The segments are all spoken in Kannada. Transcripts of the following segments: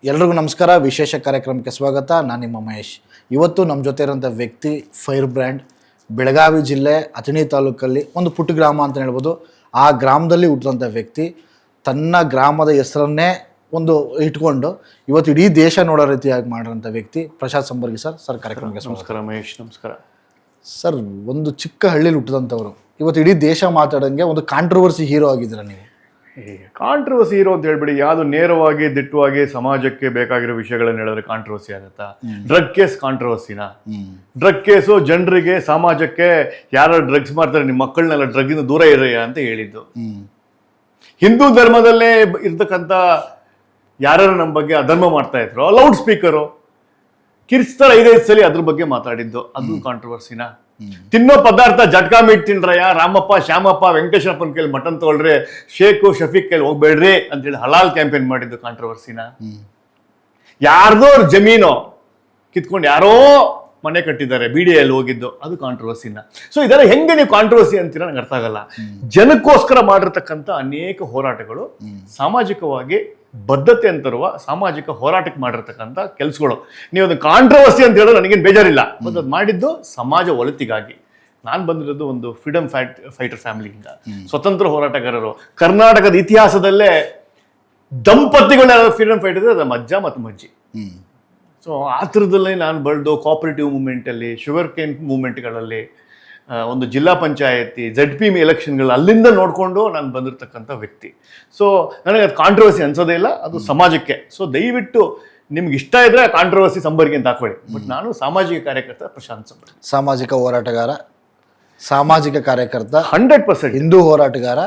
ಎಲ್ರಿಗೂ ನಮಸ್ಕಾರ. ವಿಶೇಷ ಕಾರ್ಯಕ್ರಮಕ್ಕೆ ಸ್ವಾಗತ. ನಾನು ನಿಮ್ಮ ಮಹೇಶ್. ಇವತ್ತು ನಮ್ಮ ಜೊತೆ ಇರೋಂಥ ವ್ಯಕ್ತಿ ಫೈರ್ ಬ್ರ್ಯಾಂಡ್. ಬೆಳಗಾವಿ ಜಿಲ್ಲೆ ಅಥಣಿ ತಾಲೂಕಲ್ಲಿ ಒಂದು ಪುಟ್ಟ ಗ್ರಾಮ ಅಂತ ಹೇಳ್ಬೋದು. ಆ ಗ್ರಾಮದಲ್ಲಿ ಹುಟ್ಟಿದಂಥ ವ್ಯಕ್ತಿ ತನ್ನ ಗ್ರಾಮದ ಹೆಸರನ್ನೇ ಒಂದು ಇಟ್ಕೊಂಡು ಇವತ್ತು ಇಡೀ ದೇಶ ನೋಡೋ ರೀತಿಯಾಗಿ ಮಾಡಿರೋಂಥ ವ್ಯಕ್ತಿ ಪ್ರಶಾಂತ್ ಸಂಬರ್ಗಿ ಸರ್ ಕಾರ್ಯಕ್ರಮಕ್ಕೆ ನಮಸ್ಕಾರ ಮಹೇಶ್. ನಮಸ್ಕಾರ ಸರ್. ಒಂದು ಚಿಕ್ಕ ಹಳ್ಳಿಲಿ ಹುಟ್ಟಿದಂಥವ್ರು ಇವತ್ತು ಇಡೀ ದೇಶ ಮಾತಾಡೋಂಗೆ ಒಂದು ಕಾಂಟ್ರವರ್ಸಿ ಹೀರೋ ಆಗಿದ್ದೀರ ನೀವು. ಕಾಂಟ್ರವರ್ಸಿ ಹೀರೋ ಅಂತ ಹೇಳ್ಬಿಡಿ, ಯಾವುದು ನೇರವಾಗಿ ದಿಟ್ಟವಾಗಿ ಸಮಾಜಕ್ಕೆ ಬೇಕಾಗಿರೋ ವಿಷಯಗಳನ್ನ ಹೇಳಿದ್ರೆ ಕಾಂಟ್ರವರ್ಸಿ ಆಗುತ್ತಾ? ಡ್ರಗ್ ಕೇಸ್ ಕಾಂಟ್ರವರ್ಸಿನ? ಡ್ರಗ್ ಕೇಸು ಜನರಿಗೆ ಸಮಾಜಕ್ಕೆ ಯಾರು ಡ್ರಗ್ಸ್ ಮಾಡ್ತಾರೆ ನಿಮ್ಮ ಮಕ್ಕಳನ್ನೆಲ್ಲ ಡ್ರಗ್ ಇಂದ ದೂರ ಇರ ಅಂತ ಹೇಳಿದ್ದು. ಹಿಂದೂ ಧರ್ಮದಲ್ಲೇ ಇರ್ತಕ್ಕಂಥ ಯಾರು ನಮ್ಮ ಬಗ್ಗೆ ಅಧರ್ಮ ಮಾಡ್ತಾ ಇದ್ರು ಲೌಡ್ ಸ್ಪೀಕರು ಕಿರ್ಚ್ತಾರೆ 5 ಸಲ ಅದ್ರ ಬಗ್ಗೆ ಮಾತಾಡಿದ್ದು, ಅದು ಕಾಂಟ್ರವರ್ಸಿನ? ತಿನ್ನೋ ಪದಾರ್ಥ ಜಟ್ಕಾ ಮೀಟ್ ತಿನ್ರಯ್ಯ, ರಾಮಪ್ಪ ಶ್ಯಾಮಪ್ಪ ವೆಂಕಟೇಶಪ್ಪನ ಕೈಲಿ ಮಟನ್ ತೊಗೊಳ್ರಿ, ಶೇಖು ಶಫೀಕ್ ಕೈಲಿ ಹೋಗ್ಬೇಡ್ರಿ ಅಂತೇಳಿ ಹಲಾಲ್ ಕ್ಯಾಂಪೇನ್ ಮಾಡಿದ್ದು ಕಾಂಟ್ರವರ್ಸಿನ? ಯಾರ್ದೋ ಜಮೀನು ಕಿತ್ಕೊಂಡು ಯಾರೋ ಮನೆ ಕಟ್ಟಿದ್ದಾರೆ, BDA ಹೋಗಿದ್ದು, ಅದು ಕಾಂಟ್ರವರ್ಸಿನ? ಸೊ ಇದೆಲ್ಲ ಹೆಂಗೆ ನೀವು ಕಾಂಟ್ರವರ್ಸಿ ಅಂತೀರ ನಂಗೆ ಅರ್ಥ ಆಗಲ್ಲ. ಜನಕ್ಕೋಸ್ಕರ ಮಾಡಿರ್ತಕ್ಕಂಥ ಅನೇಕ ಹೋರಾಟಗಳು ಸಾಮಾಜಿಕವಾಗಿ ಬದ್ಧತೆ ಅಂತರುವ ಸಾಮಾಜಿಕ ಹೋರಾಟಕ್ಕೆ ಮಾಡಿರ್ತಕ್ಕಂಥ ಕೆಲಸಗಳು. ನೀವು ಅದು ಕಾಂಟ್ರವರ್ಸಿ ಅಂತ ಹೇಳಿದ್ರೆ ನನಗೇನು ಬೇಜಾರಿಲ್ಲ, ಮತ್ತು ಅದು ಮಾಡಿದ್ದು ಸಮಾಜ ಒಳಿತಿಗಾಗಿ. ನಾನು ಬಂದಿರೋದು ಒಂದು ಫ್ರೀಡಮ್ ಫೈಟರ್ ಫ್ಯಾಮಿಲಿಯಿಂದ, ಸ್ವತಂತ್ರ ಹೋರಾಟಗಾರರು. ಕರ್ನಾಟಕದ ಇತಿಹಾಸದಲ್ಲೇ ದಂಪತಿಗಳನ್ನ ಫ್ರೀಡಮ್ ಫೈಟರ್ ಅದು ನಮ್ಮ ಅಜ್ಜ ಮತ್ತು ಮಜ್ಜಿ. ಸೊ ಆ ಥರದಲ್ಲೇ ನಾನು ಬೆಳೆದು ಕೋಆಪರೇಟಿವ್ ಮೂವ್ಮೆಂಟಲ್ಲಿ, ಶುಗರ್ ಕೇನ್ ಮೂವ್ಮೆಂಟ್ಗಳಲ್ಲಿ, ಒಂದು ಜಿಲ್ಲಾ ಪಂಚಾಯತಿ ZP ಎಲೆಕ್ಷನ್ಗಳು ಅಲ್ಲಿಂದ ನೋಡಿಕೊಂಡು ನಾನು ಬಂದಿರತಕ್ಕಂಥ ವ್ಯಕ್ತಿ. ಸೊ ನನಗೆ ಅದು ಕಾಂಟ್ರವರ್ಸಿ ಅನ್ಸೋದೇ ಇಲ್ಲ, ಅದು ಸಮಾಜಕ್ಕೆ. ಸೊ ದಯವಿಟ್ಟು ನಿಮ್ಗೆ ಇಷ್ಟ ಇದ್ರೆ ಕಾಂಟ್ರವರ್ಸಿ ಸಂಬರ್ಗಿ ಅಂತ ಹಾಕೊಳ್ಳಿ, ಬಟ್ ನಾನು ಸಾಮಾಜಿಕ ಕಾರ್ಯಕರ್ತ ಪ್ರಶಾಂತ್ ಸಂಬರ್ಗಿ. ಸಾಮಾಜಿಕ ಹೋರಾಟಗಾರ, ಸಾಮಾಜಿಕ ಕಾರ್ಯಕರ್ತ, 100% ಹಿಂದೂ ಹೋರಾಟಗಾರ.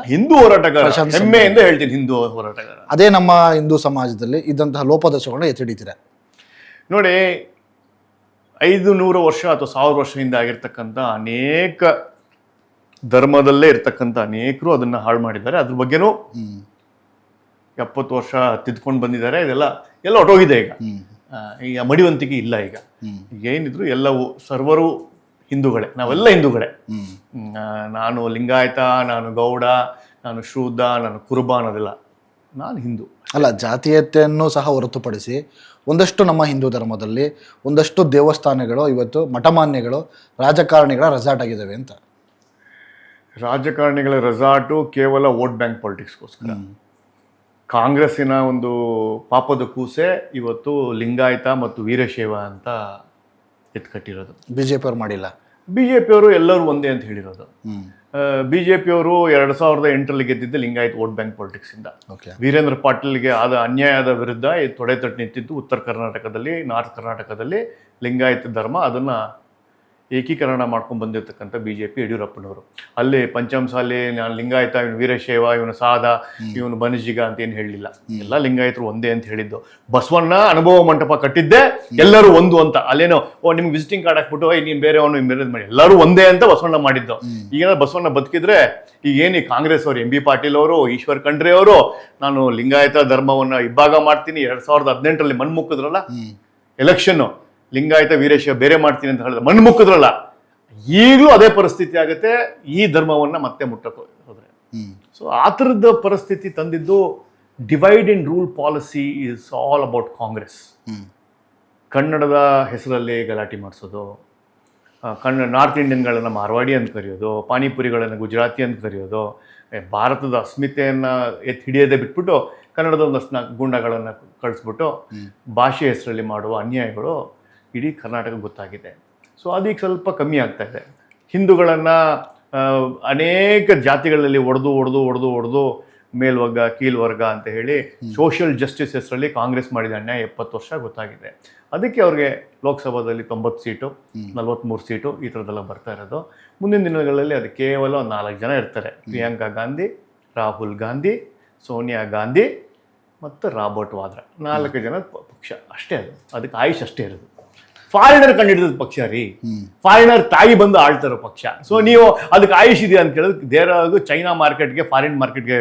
ಹೆಮ್ಮೆಯಿಂದ ಹೇಳ್ತೀನಿ, ಹಿಂದೂ ಹೋರಾಟಗಾರ. ಅದೇ ನಮ್ಮ ಹಿಂದೂ ಸಮಾಜದಲ್ಲಿ ಇದ್ದಂತಹ ಲೋಪದೋಷಗಳನ್ನ ಎತ್ತಿ ಹಿಡಿತೀರ. ನೋಡಿ, 500 ವರ್ಷ ಅಥವಾ 1000 ವರ್ಷದಿಂದ ಆಗಿರ್ತಕ್ಕಂಥ ಅನೇಕ ಧರ್ಮದಲ್ಲೇ ಇರ್ತಕ್ಕಂಥ ಅನೇಕರು ಅದನ್ನ ಹಾಳು ಮಾಡಿದ್ದಾರೆ. ಅದ್ರ ಬಗ್ಗೆನೂ 70 ವರ್ಷ ತಿದ್ಕೊಂಡು ಬಂದಿದ್ದಾರೆ. ಇದೆಲ್ಲ ಹೊಟ್ಟೋಗಿದೆ. ಈಗ ಮಡಿವಂತಿಕೆ ಇಲ್ಲ. ಈಗ ಏನಿದ್ರು ಎಲ್ಲವೂ ಸರ್ವರು ಹಿಂದೂಗಳೇ, ನಾವೆಲ್ಲ ಹಿಂದೂಗಳೇ. ನಾನು ಲಿಂಗಾಯತ, ನಾನು ಗೌಡ, ನಾನು ಶೂದ್ರ, ನಾನು ಕುರುಬ ಅನ್ನೋದಿಲ್ಲ. ನಾನು ಹಿಂದೂ ಅಲ್ಲ. ಜಾತೀಯತೆಯನ್ನು ಸಹ ಹೊರತುಪಡಿಸಿ ಒಂದಷ್ಟು ನಮ್ಮ ಹಿಂದೂ ಧರ್ಮದಲ್ಲಿ ಒಂದಷ್ಟು ದೇವಸ್ಥಾನಗಳು ಇವತ್ತು ಮಠಮಾನ್ಯಗಳು ರಾಜಕಾರಣಿಗಳ ರೆಸಾರ್ಟ್ ಆಗಿದ್ದಾವೆ ಅಂತ. ರಾಜಕಾರಣಿಗಳ ರೆಸಾರ್ಟು ಕೇವಲ ವೋಟ್ ಬ್ಯಾಂಕ್ ಪಾಲಿಟಿಕ್ಸ್ಗೋಸ್ಕರ. ಕಾಂಗ್ರೆಸ್ಸಿನ ಒಂದು ಪಾಪದ ಕೂಸೆ ಇವತ್ತು ಲಿಂಗಾಯತ ಮತ್ತು ವೀರಶೈವ ಅಂತ ಎತ್ಕಟ್ಟಿರೋದು. BJP ಅವ್ರು ಮಾಡಿಲ್ಲ. BJP ಅವರು ಎಲ್ಲರೂ ಒಂದೇ ಅಂತ ಹೇಳಿರೋದು. BJP ಅವರು 2008ರಲ್ಲಿ ಗೆದ್ದಿದ್ದು ಲಿಂಗಾಯತ್ ವೋಟ್ ಬ್ಯಾಂಕ್ ಪಾಲಿಟಿಕ್ಸ್ ಇಂದ. ವೀರೇಂದ್ರ ಪಾಟೀಲ್ಗೆ ಆದ ಅನ್ಯಾಯದ ವಿರುದ್ಧ ತೊಡೆ ತಟ್ಟು ನಿಂತಿದ್ದು ಉತ್ತರ ಕರ್ನಾಟಕದಲ್ಲಿ, ನಾರ್ತ್ ಕರ್ನಾಟಕದಲ್ಲಿ ಲಿಂಗಾಯತ ಧರ್ಮ ಅದನ್ನ ಏಕೀಕರಣ ಮಾಡ್ಕೊಂಡು ಬಂದಿರತಕ್ಕಂಥ BJP ಯಡಿಯೂರಪ್ಪನವರು. ಅಲ್ಲಿ ಪಂಚಮಸಾಲಿ ನಾನು ಲಿಂಗಾಯತ, ಇವನು ವೀರಶೈವ, ಇವನು ಸಾದ, ಇವನು ಬನಿಜಿಗ ಅಂತ ಏನು ಹೇಳಲಿಲ್ಲ. ಎಲ್ಲ ಲಿಂಗಾಯತರು ಒಂದೇ ಅಂತ ಹೇಳಿದ್ದು. ಬಸವಣ್ಣ ಅನುಭವ ಮಂಟಪ ಕಟ್ಟಿದ್ದೆ ಎಲ್ಲರೂ ಒಂದು ಅಂತ. ಅಲ್ಲೇನೋ ನಿಮ್ಗೆ ವಿಸಿಟಿಂಗ್ ಕಾರ್ಡ್ ಹಾಕ್ಬಿಟ್ಟು ನೀನು ಬೇರೆಯವನು ಬೇರೆ ಮಾಡಿ ಎಲ್ಲರೂ ಒಂದೇ ಅಂತ ಬಸವಣ್ಣ ಮಾಡಿದ್ದು. ಈಗ ಬಸವಣ್ಣ ಬದುಕಿದ್ರೆ ಈಗ ಏನು ಕಾಂಗ್ರೆಸ್ ಅವರು, MB ಪಾಟೀಲ್ ಅವರು, ಈಶ್ವರ್ ಖಂಡ್ರೆ ಅವರು ನಾನು ಲಿಂಗಾಯತ ಧರ್ಮವನ್ನ ಇಬ್ಬಾಗ ಮಾಡ್ತೀನಿ 2018ರಲ್ಲಿ ಮಣ್ಮುಕ್ಕಿದ್ರಲ್ಲ ಎಲೆಕ್ಷನ್, ಲಿಂಗಾಯತ ವೀರಶೈವ ಬೇರೆ ಮಾಡ್ತೀನಿ ಅಂತ ಹೇಳಿದ್ರೆ ಮಣ್ಣು ಮುಕ್ಕಿದ್ರಲ್ಲ. ಈಗಲೂ ಅದೇ ಪರಿಸ್ಥಿತಿ ಆಗುತ್ತೆ ಈ ಧರ್ಮವನ್ನ ಮತ್ತೆ ಮುಟ್ಟಕ್ಕೆ ಹೋದ್ರೆ. ಸೊ ಆ ಥರದ ಪರಿಸ್ಥಿತಿ ತಂದಿದ್ದು divide and rule policy is all about Congress. ಕನ್ನಡದ ಹೆಸರಲ್ಲಿ ಗಲಾಟೆ ಮಾಡಿಸೋದು, ನಾರ್ತ್ ಇಂಡಿಯನ್ಗಳನ್ನ ಮಾರ್ವಾಡಿ ಅಂತ ಕರೆಯೋದು, ಪಾನಿಪುರಿಗಳನ್ನು ಗುಜರಾತಿ ಅಂತ ಕರೆಯೋದು, ಭಾರತದ ಅಸ್ಮಿತೆಯನ್ನು ಎತ್ತಿ ಹಿಡಿಯೋದೇ ಬಿಟ್ಬಿಟ್ಟು ಕನ್ನಡದ ಒಂದಷ್ಟು ಗುಂಡಗಳನ್ನು ಕಳಿಸ್ಬಿಟ್ಟು ಭಾಷೆ ಹೆಸರಲ್ಲಿ ಮಾಡುವ ಅನ್ಯಾಯಗಳು ಇಡೀ ಕರ್ನಾಟಕ ಗೊತ್ತಾಗಿದೆ. ಸೊ ಅದೀಗ ಸ್ವಲ್ಪ ಕಮ್ಮಿ ಆಗ್ತಾ ಇದೆ. ಹಿಂದೂಗಳನ್ನು ಅನೇಕ ಜಾತಿಗಳಲ್ಲಿ ಒಡೆದು ಮೇಲ್ವರ್ಗ ಕೀಳ್ವರ್ಗ ಅಂತ ಹೇಳಿ ಸೋಷಿಯಲ್ ಜಸ್ಟಿಸ್ ಹೆಸರಲ್ಲಿ ಕಾಂಗ್ರೆಸ್ ಮಾಡಿದ ಅನ್ಯಾಯ 70 ವರ್ಷ ಗೊತ್ತಾಗಿದೆ. ಅದಕ್ಕೆ ಅವ್ರಿಗೆ ಲೋಕಸಭಾದಲ್ಲಿ 90 ಸೀಟು, 43 ಸೀಟು ಈ ಥರದ್ದೆಲ್ಲ ಬರ್ತಾ ಇರೋದು. ಮುಂದಿನ ದಿನಗಳಲ್ಲಿ ಅದು ಕೇವಲ 4 ಜನ ಇರ್ತಾರೆ. ಪ್ರಿಯಾಂಕಾ ಗಾಂಧಿ, ರಾಹುಲ್ ಗಾಂಧಿ, ಸೋನಿಯಾ ಗಾಂಧಿ ಮತ್ತು ರಾಬರ್ಟ್ ವಾದ್ರಾ. 4 ಜನ ಪಕ್ಷ ಅಷ್ಟೇ. ಅದಕ್ಕೆ ಆಯುಷ್ ಅಷ್ಟೇ ಇರೋದು. ಫಾರಿನರ್ ಕಂಡಿಡಿದ ಪಕ್ಷ ರೀ, ಫಾರಿನರ್ ತಾಯಿ ಬಂದು ಆಳ್ತಾರೋ ಪಕ್ಷ. ಸೊ ನೀವು ಅದಕ್ಕೆ ಆಯುಷ್ ಇದೆಯಾ ಅಂತ ಕೇಳಿದ್ರೆ ದೇರಾಗೂ ಚೈನಾ ಮಾರ್ಕೆಟ್ಗೆ, ಫಾರಿನ್ ಮಾರ್ಕೆಟ್ಗೆ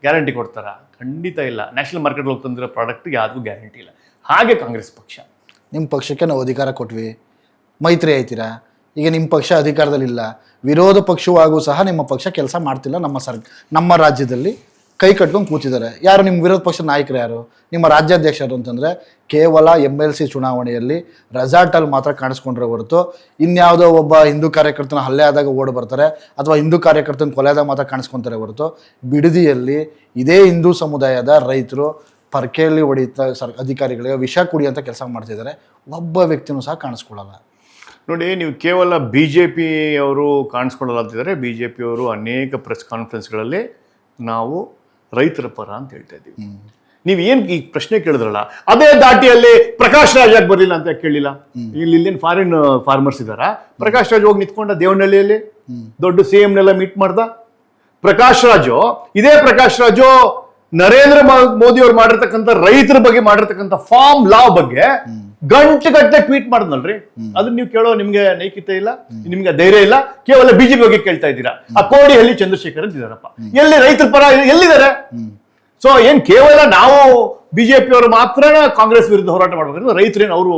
ಗ್ಯಾರಂಟಿ ಕೊಡ್ತಾರ? ಖಂಡಿತ ಇಲ್ಲ. ನ್ಯಾಷನಲ್ ಮಾರ್ಕೆಟ್ ಹೋಗಿ ತಂದಿರೋ ಪ್ರಾಡಕ್ಟ್ಗೆ ಯಾರಿಗೂ ಗ್ಯಾರಂಟಿ ಇಲ್ಲ. ಹಾಗೆ ಕಾಂಗ್ರೆಸ್ ಪಕ್ಷ. ನಿಮ್ಮ ಪಕ್ಷಕ್ಕೆ ನಾವು ಅಧಿಕಾರ ಕೊಟ್ವಿ, ಮೈತ್ರಿ ಆಯ್ತೀರಾ. ಈಗ ನಿಮ್ಮ ಪಕ್ಷ ಅಧಿಕಾರದಲ್ಲಿಲ್ಲ, ವಿರೋಧ ಪಕ್ಷವಾಗೂ ಸಹ ನಿಮ್ಮ ಪಕ್ಷ ಕೆಲಸ ಮಾಡ್ತಿಲ್ಲ ನಮ್ಮ ರಾಜ್ಯದಲ್ಲಿ. ಕೈ ಕಟ್ಕೊಂಡು ಕೂತಿದ್ದಾರೆ. ಯಾರು ನಿಮ್ಮ ವಿರೋಧ ಪಕ್ಷದ ನಾಯಕರು ಯಾರು? ನಿಮ್ಮ ರಾಜ್ಯಾಧ್ಯಕ್ಷರು ಅಂತಂದರೆ ಕೇವಲ MLC ಚುನಾವಣೆಯಲ್ಲಿ ರೆಸಾರ್ಟಲ್ಲಿ ಮಾತ್ರ ಕಾಣಿಸ್ಕೊಂಡ್ರೆ ಹೊರತು ಇನ್ಯಾವುದೋ ಒಬ್ಬ ಹಿಂದೂ ಕಾರ್ಯಕರ್ತನ ಹಲ್ಲೆ ಆದಾಗ ಓಡಿ ಬರ್ತಾರೆ ಅಥವಾ ಹಿಂದೂ ಕಾರ್ಯಕರ್ತನ ಕೊಲೆ ಆದಾಗ ಮಾತ್ರ ಕಾಣಿಸ್ಕೊತಾರೆ ಹೊರತು ಬಿಡದಿಯಲ್ಲಿ ಇದೇ ಹಿಂದೂ ಸಮುದಾಯದ ರೈತರು ಪರ್ಕೆಯಲ್ಲಿ ಹೊಡಿತಾ ಅಧಿಕಾರಿಗಳಿಗೆ ವಿಷ ಕುಡಿಯೋಂಥ ಕೆಲಸ ಮಾಡ್ತಿದ್ದಾರೆ. ಒಬ್ಬ ವ್ಯಕ್ತಿನೂ ಸಹ ಕಾಣಿಸ್ಕೊಳ್ಳಲ್ಲ. ನೋಡಿ, ನೀವು ಕೇವಲ BJP ಅವರು ಕಾಣಿಸ್ಕೊಳ್ಳಲ್ಲ ಅಂತಿದ್ದಾರೆ. BJP ಅವರು ಅನೇಕ ಪ್ರೆಸ್ ಕಾನ್ಫರೆನ್ಸ್ಗಳಲ್ಲಿ ನಾವು ರೈತರ ಪರ ಅಂತ ಹೇಳ್ತಾ ಇದ್ದೀವಿ. ನೀವು ಏನು ಈ ಪ್ರಶ್ನೆ ಕೇಳಿದ್ರಲ್ಲ, ಅದೇ ದಾಟಿಯಲ್ಲಿ ಪ್ರಕಾಶ್ ರಾಜ್ ಯಾಕೆ ಬರಲಿಲ್ಲ ಅಂತ ಕೇಳಿಲ್ಲ? ಇಲ್ಲೇನು ಫಾರಿನ್ ಫಾರ್ಮರ್ಸ್ ಇದ್ದಾರಾ? ಪ್ರಕಾಶ್ ರಾಜ್ ಹೋಗಿ ನಿಂತ್ಕೊಂಡ ದೇವನಹಳ್ಳಿಯಲ್ಲಿ, ದೊಡ್ಡ CMನೆಲ್ಲ ಮೀಟ್ ಮಾಡ್ದ. ಪ್ರಕಾಶ್ ರಾಜು, ಇದೇ ಪ್ರಕಾಶ್ ರಾಜು ನರೇಂದ್ರ ಮೋದಿ ಅವರು ಮಾಡಿರ್ತಕ್ಕಂಥ ರೈತರ ಬಗ್ಗೆ ಮಾಡಿರ್ತಕ್ಕಂಥ ಫಾರ್ಮ್ ಲಾ ಬಗ್ಗೆ ಗಂಟೆ ಟ್ವೀಟ್ ಮಾಡಿದ್ನಲ್ರಿ. ಅದನ್ನ ನೀವು ಕೇಳೋ ನಿಮ್ಗೆ ನೈತಿಕತೆ ಇಲ್ಲ, ನಿಮ್ಗೆ ಧೈರ್ಯ ಇಲ್ಲ. ಕೇವಲ BJP ಬಗ್ಗೆ ಕೇಳ್ತಾ ಇದ್ದೀರಾ. ಆ ಕೋಡಿಹಳ್ಳಿ ಚಂದ್ರಶೇಖರ್ ಅಂತ ಇದಾರಪ್ಪ, ಎಲ್ಲಿ ರೈತರ ಪರ ಎಲ್ಲಿದ್ದಾರೆ? ಸೊ ಏನ್ ಕೇವಲ ನಾವು BJP ಅವರು ಮಾತ್ರ ಕಾಂಗ್ರೆಸ್ ವಿರುದ್ಧ ಹೋರಾಟ ಮಾಡ್ಬೇಕಾದ್ರೆ ರೈತರೇನು ಅವರು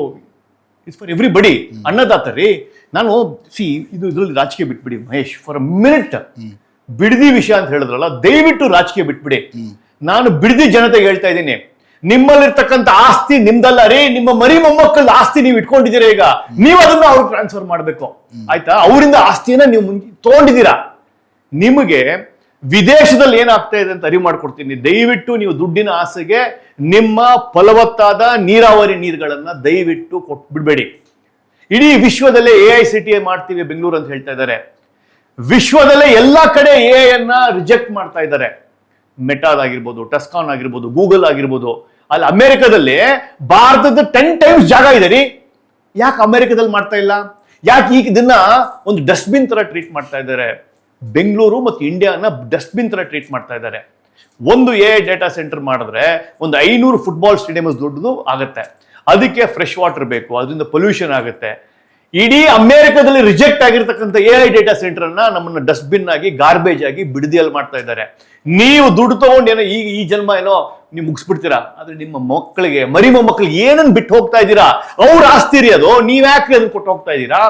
ಇಟ್ಸ್ ಫಾರ್ ಎವ್ರಿಬಡಿ ಅನ್ನದಾತರಿ. ನಾನು ಇದ್ರಲ್ಲಿ ರಾಜಕೀಯ ಬಿಟ್ಬಿಡಿ Mahesh, for a minute. Bidadi ವಿಷಯ ಅಂತ ಹೇಳಿದ್ರಲ್ಲ, ದಯವಿಟ್ಟು ರಾಜಕೀಯ ಬಿಟ್ಬಿಡಿ. ನಾನು ಬಿಡದಿ ಜನತೆಗೆ ಹೇಳ್ತಾ ಇದ್ದೀನಿ, ನಿಮ್ಮಲ್ಲಿರ್ತಕ್ಕಂಥ ಆಸ್ತಿ ನಿಮ್ದಲ್ಲ ರೀ, ನಿಮ್ಮ ಮರಿ ಮೊಮ್ಮಕ್ಕಳ ಆಸ್ತಿ ನೀವು ಇಟ್ಕೊಂಡಿದ್ದೀರಾ. ಈಗ ನೀವು ಅದನ್ನ ಅವ್ರಿಗೆ ಟ್ರಾನ್ಸ್ಫರ್ ಮಾಡ್ಬೇಕು, ಆಯ್ತಾ? ಅವರಿಂದ ಆಸ್ತಿಯನ್ನ ನೀವು ತಗೊಂಡಿದ್ದೀರಾ. ನಿಮಗೆ ವಿದೇಶದಲ್ಲಿ ಏನಾಗ್ತಾ ಇದೆ ಅಂತ ಅರಿವು ಮಾಡ್ಕೊಡ್ತೀನಿ. ದಯವಿಟ್ಟು ನೀವು ದುಡ್ಡಿನ ಆಸೆಗೆ ನಿಮ್ಮ ಫಲವತ್ತಾದ ನೀರಾವರಿ ನೀರುಗಳನ್ನ ದಯವಿಟ್ಟು ಕೊಟ್ಬಿಡ್ಬೇಡಿ. ಇಡೀ ವಿಶ್ವದಲ್ಲೇ AICTI ಮಾಡ್ತೀವಿ ಬೆಂಗಳೂರು ಅಂತ ಹೇಳ್ತಾ ಇದ್ದಾರೆ. ವಿಶ್ವದಲ್ಲೇ ಎಲ್ಲಾ ಕಡೆ AI ಅನ್ನ ರಿಜೆಕ್ಟ್ ಮಾಡ್ತಾ ಇದ್ದಾರೆ. ಮೆಟಾದಾಗಿರ್ಬೋದು, ಟಸ್ಕಾನ್ ಆಗಿರ್ಬೋದು, ಗೂಗಲ್ ಆಗಿರ್ಬೋದು. ಅಲ್ಲಿ ಅಮೆರಿಕದಲ್ಲಿ ಭಾರತದ 10 times ಜಾಗ ಇದೆ ರೀ. ಯಾಕೆ ಅಮೆರಿಕದಲ್ಲಿ ಮಾಡ್ತಾ ಇಲ್ಲ? ಯಾಕೆ ಈಗ ಇದನ್ನ ಒಂದು ಡಸ್ಟ್ಬಿನ್ ತರ ಟ್ರೀಟ್ ಮಾಡ್ತಾ ಇದ್ದಾರೆ? ಬೆಂಗಳೂರು ಮತ್ತು ಇಂಡಿಯಾನ ಡಸ್ಟ್ಬಿನ್ ತರ ಟ್ರೀಟ್ ಮಾಡ್ತಾ ಇದ್ದಾರೆ. ಒಂದು AI ಡೇಟಾ ಸೆಂಟರ್ ಮಾಡಿದ್ರೆ ಒಂದು 500 ಫುಟ್ಬಾಲ್ ಸ್ಟೇಡಿಯಂ ದೊಡ್ಡದು ಆಗುತ್ತೆ. ಅದಕ್ಕೆ ಫ್ರೆಶ್ ವಾಟರ್ ಬೇಕು, ಅದರಿಂದ ಪೊಲ್ಯೂಷನ್ ಆಗುತ್ತೆ. ಇಡೀ ಅಮೆರಿಕದಲ್ಲಿ ರಿಜೆಕ್ಟ್ ಆಗಿರ್ತಕ್ಕಂಥ AI ಡೇಟಾ ಸೆಂಟರ್ ಅನ್ನ ನಮ್ಮನ್ನ ಡಸ್ಟ್ಬಿನ್ ಆಗಿ, ಗಾರ್ಬೇಜ್ ಆಗಿ ಬಿಡದಿಯಲ್ಲಿ ಮಾಡ್ತಾ ಇದ್ದಾರೆ. ನೀವು ದುಡ್ಡು ತಗೊಂಡು ಏನೋ ಈ ಜನ್ಮ ಏನೋ ನೀವು ಮುಗಿಸ್ಬಿಡ್ತೀರಾ, ಆದ್ರೆ ನಿಮ್ಮ ಮಕ್ಕಳಿಗೆ, ಮರಿ ಮೊಮ್ಮಕ್ಕಳಿಗೆ ಏನನ್ನ ಬಿಟ್ಟು ಹೋಗ್ತಾ ಇದ್ದೀರಾ? ಅವ್ರ ಆಸ್ತಿ ರೀ ಅದು, ನೀವ್ಯಾಕೆ ಅದನ್ನ ಕೊಟ್ಟು ಹೋಗ್ತಾ ಇದ್ದೀರಾ?